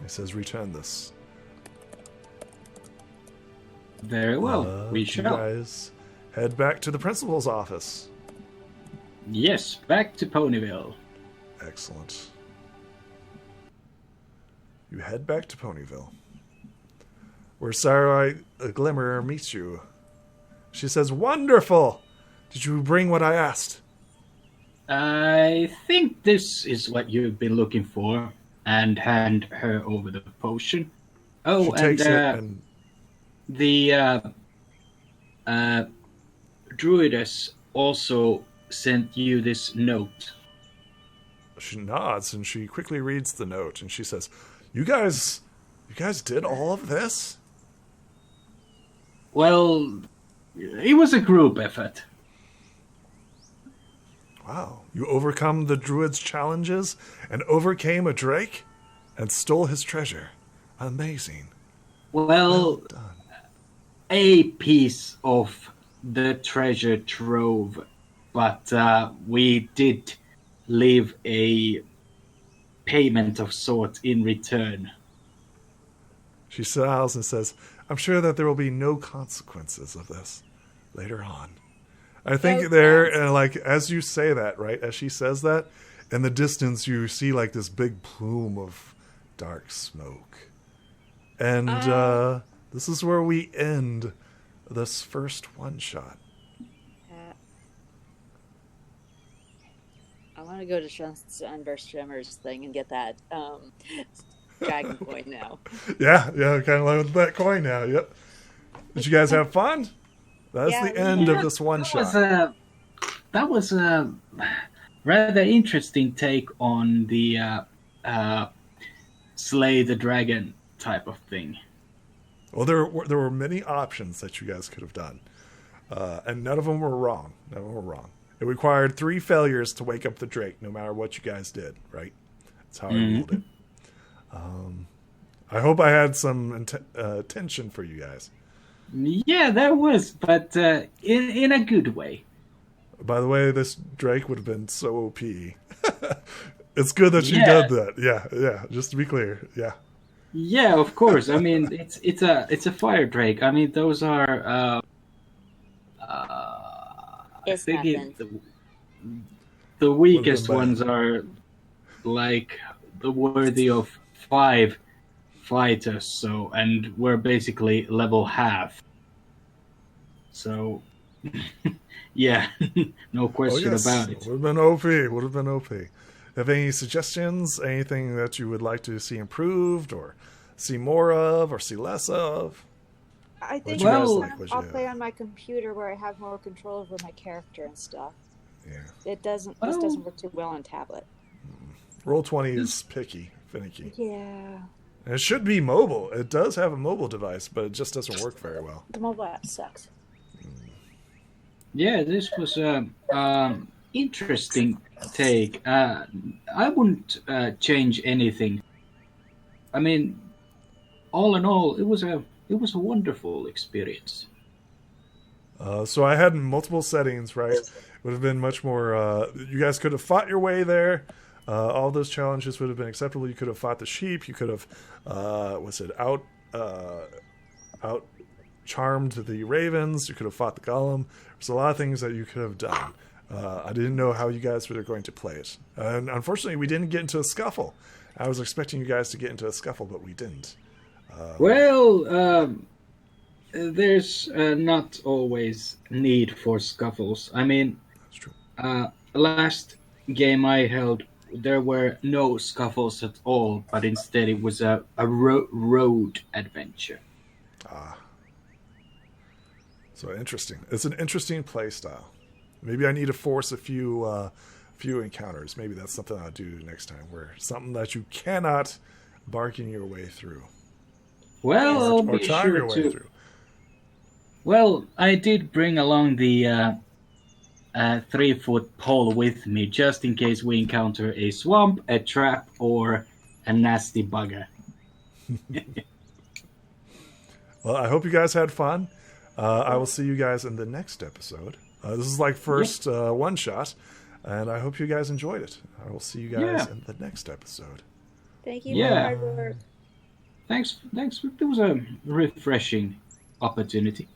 He says, return this. Very well. We You shall. guys head back to the principal's office. Yes, back to Ponyville. Excellent. You head back to Ponyville, where Starlight Glimmer meets you. She says, wonderful! Did you bring what I asked? I think this is what you've been looking for, and hand her over the potion. Oh, She takes it and the druidess also sent you this note. she nods and she quickly reads the note and she says, You guys did all of this? Well, it was a group effort. Wow. You overcome the druid's challenges and overcame a drake and stole his treasure. Amazing. Well, Done. a piece of the treasure trove, but we did leave a payment of sorts in return. She smiles and says, I'm sure that there will be no consequences of this later on. I think No there, thanks. and like, as you say that, right, as she says that, in the distance you see like this big plume of dark smoke. And this is where we end this first one-shot. I want to go to Sunburst Shimmers thing and get that dragon coin now. Yeah, kind of like with that coin now, yep. Did you guys have fun? That's Yeah, the end Yeah, of this one-shot. That was a rather interesting take on the slay the dragon type of thing. Well, there were many options that you guys could have done, and none of them were wrong. None of them were wrong. It required 3 failures to wake up the Drake, no matter what you guys did. Right? That's how I ruled it. I hope I had some attention for you guys. Yeah, there was, but in a good way. By the way, this Drake would have been so OP. It's good that you Yeah. did that. Yeah. Just to be clear, yeah. Yeah, of course. I mean, it's a fire drake. I mean, those are. It's I think nothing. the weakest bad. ones are like the worthy of 5 fighters. So, and we're basically level half. So, yeah, no question about it. Would have been OP. Would have been OP. Have any suggestions? Anything that you would like to see improved, or see more of, or see less of? I think you guys Well- like? What'd I'll you play have? on my computer where I have more control over my character and stuff. Yeah. This Well- doesn't work too well on tablet. Roll20 is picky, finicky. Yeah. And it should be mobile. It does have a mobile device, but it just doesn't work very well. The mobile app sucks. Yeah, this was interesting take. I wouldn't change anything. I mean, all in all, it was a wonderful experience. So I had multiple settings, right? It would have been much more. You guys could have fought your way there. All those challenges would have been acceptable. You could have fought the sheep. You could have, out charmed the ravens. You could have fought the golem. There's a lot of things that you could have done. I didn't know how you guys were going to play it. And unfortunately, we didn't get into a scuffle. I was expecting you guys to get into a scuffle, but we didn't. There's not always need for scuffles. I mean, That's true. last game I held, there were no scuffles at all, but instead it was a road adventure. So interesting. It's an interesting play style. Maybe I need to force a few encounters. Maybe that's something I'll do next time. Where something that you cannot bargain your way through. Well, I'll or be charm sure your way to. through. Well, I did bring along the 3-foot pole with me, just in case we encounter a swamp, a trap, or a nasty bugger. Well, I hope you guys had fun. I will see you guys in the next episode. This is like first one shot, and I hope you guys enjoyed it. I will see you guys in the next episode. Thank you for hard work. Thanks. It was a refreshing opportunity.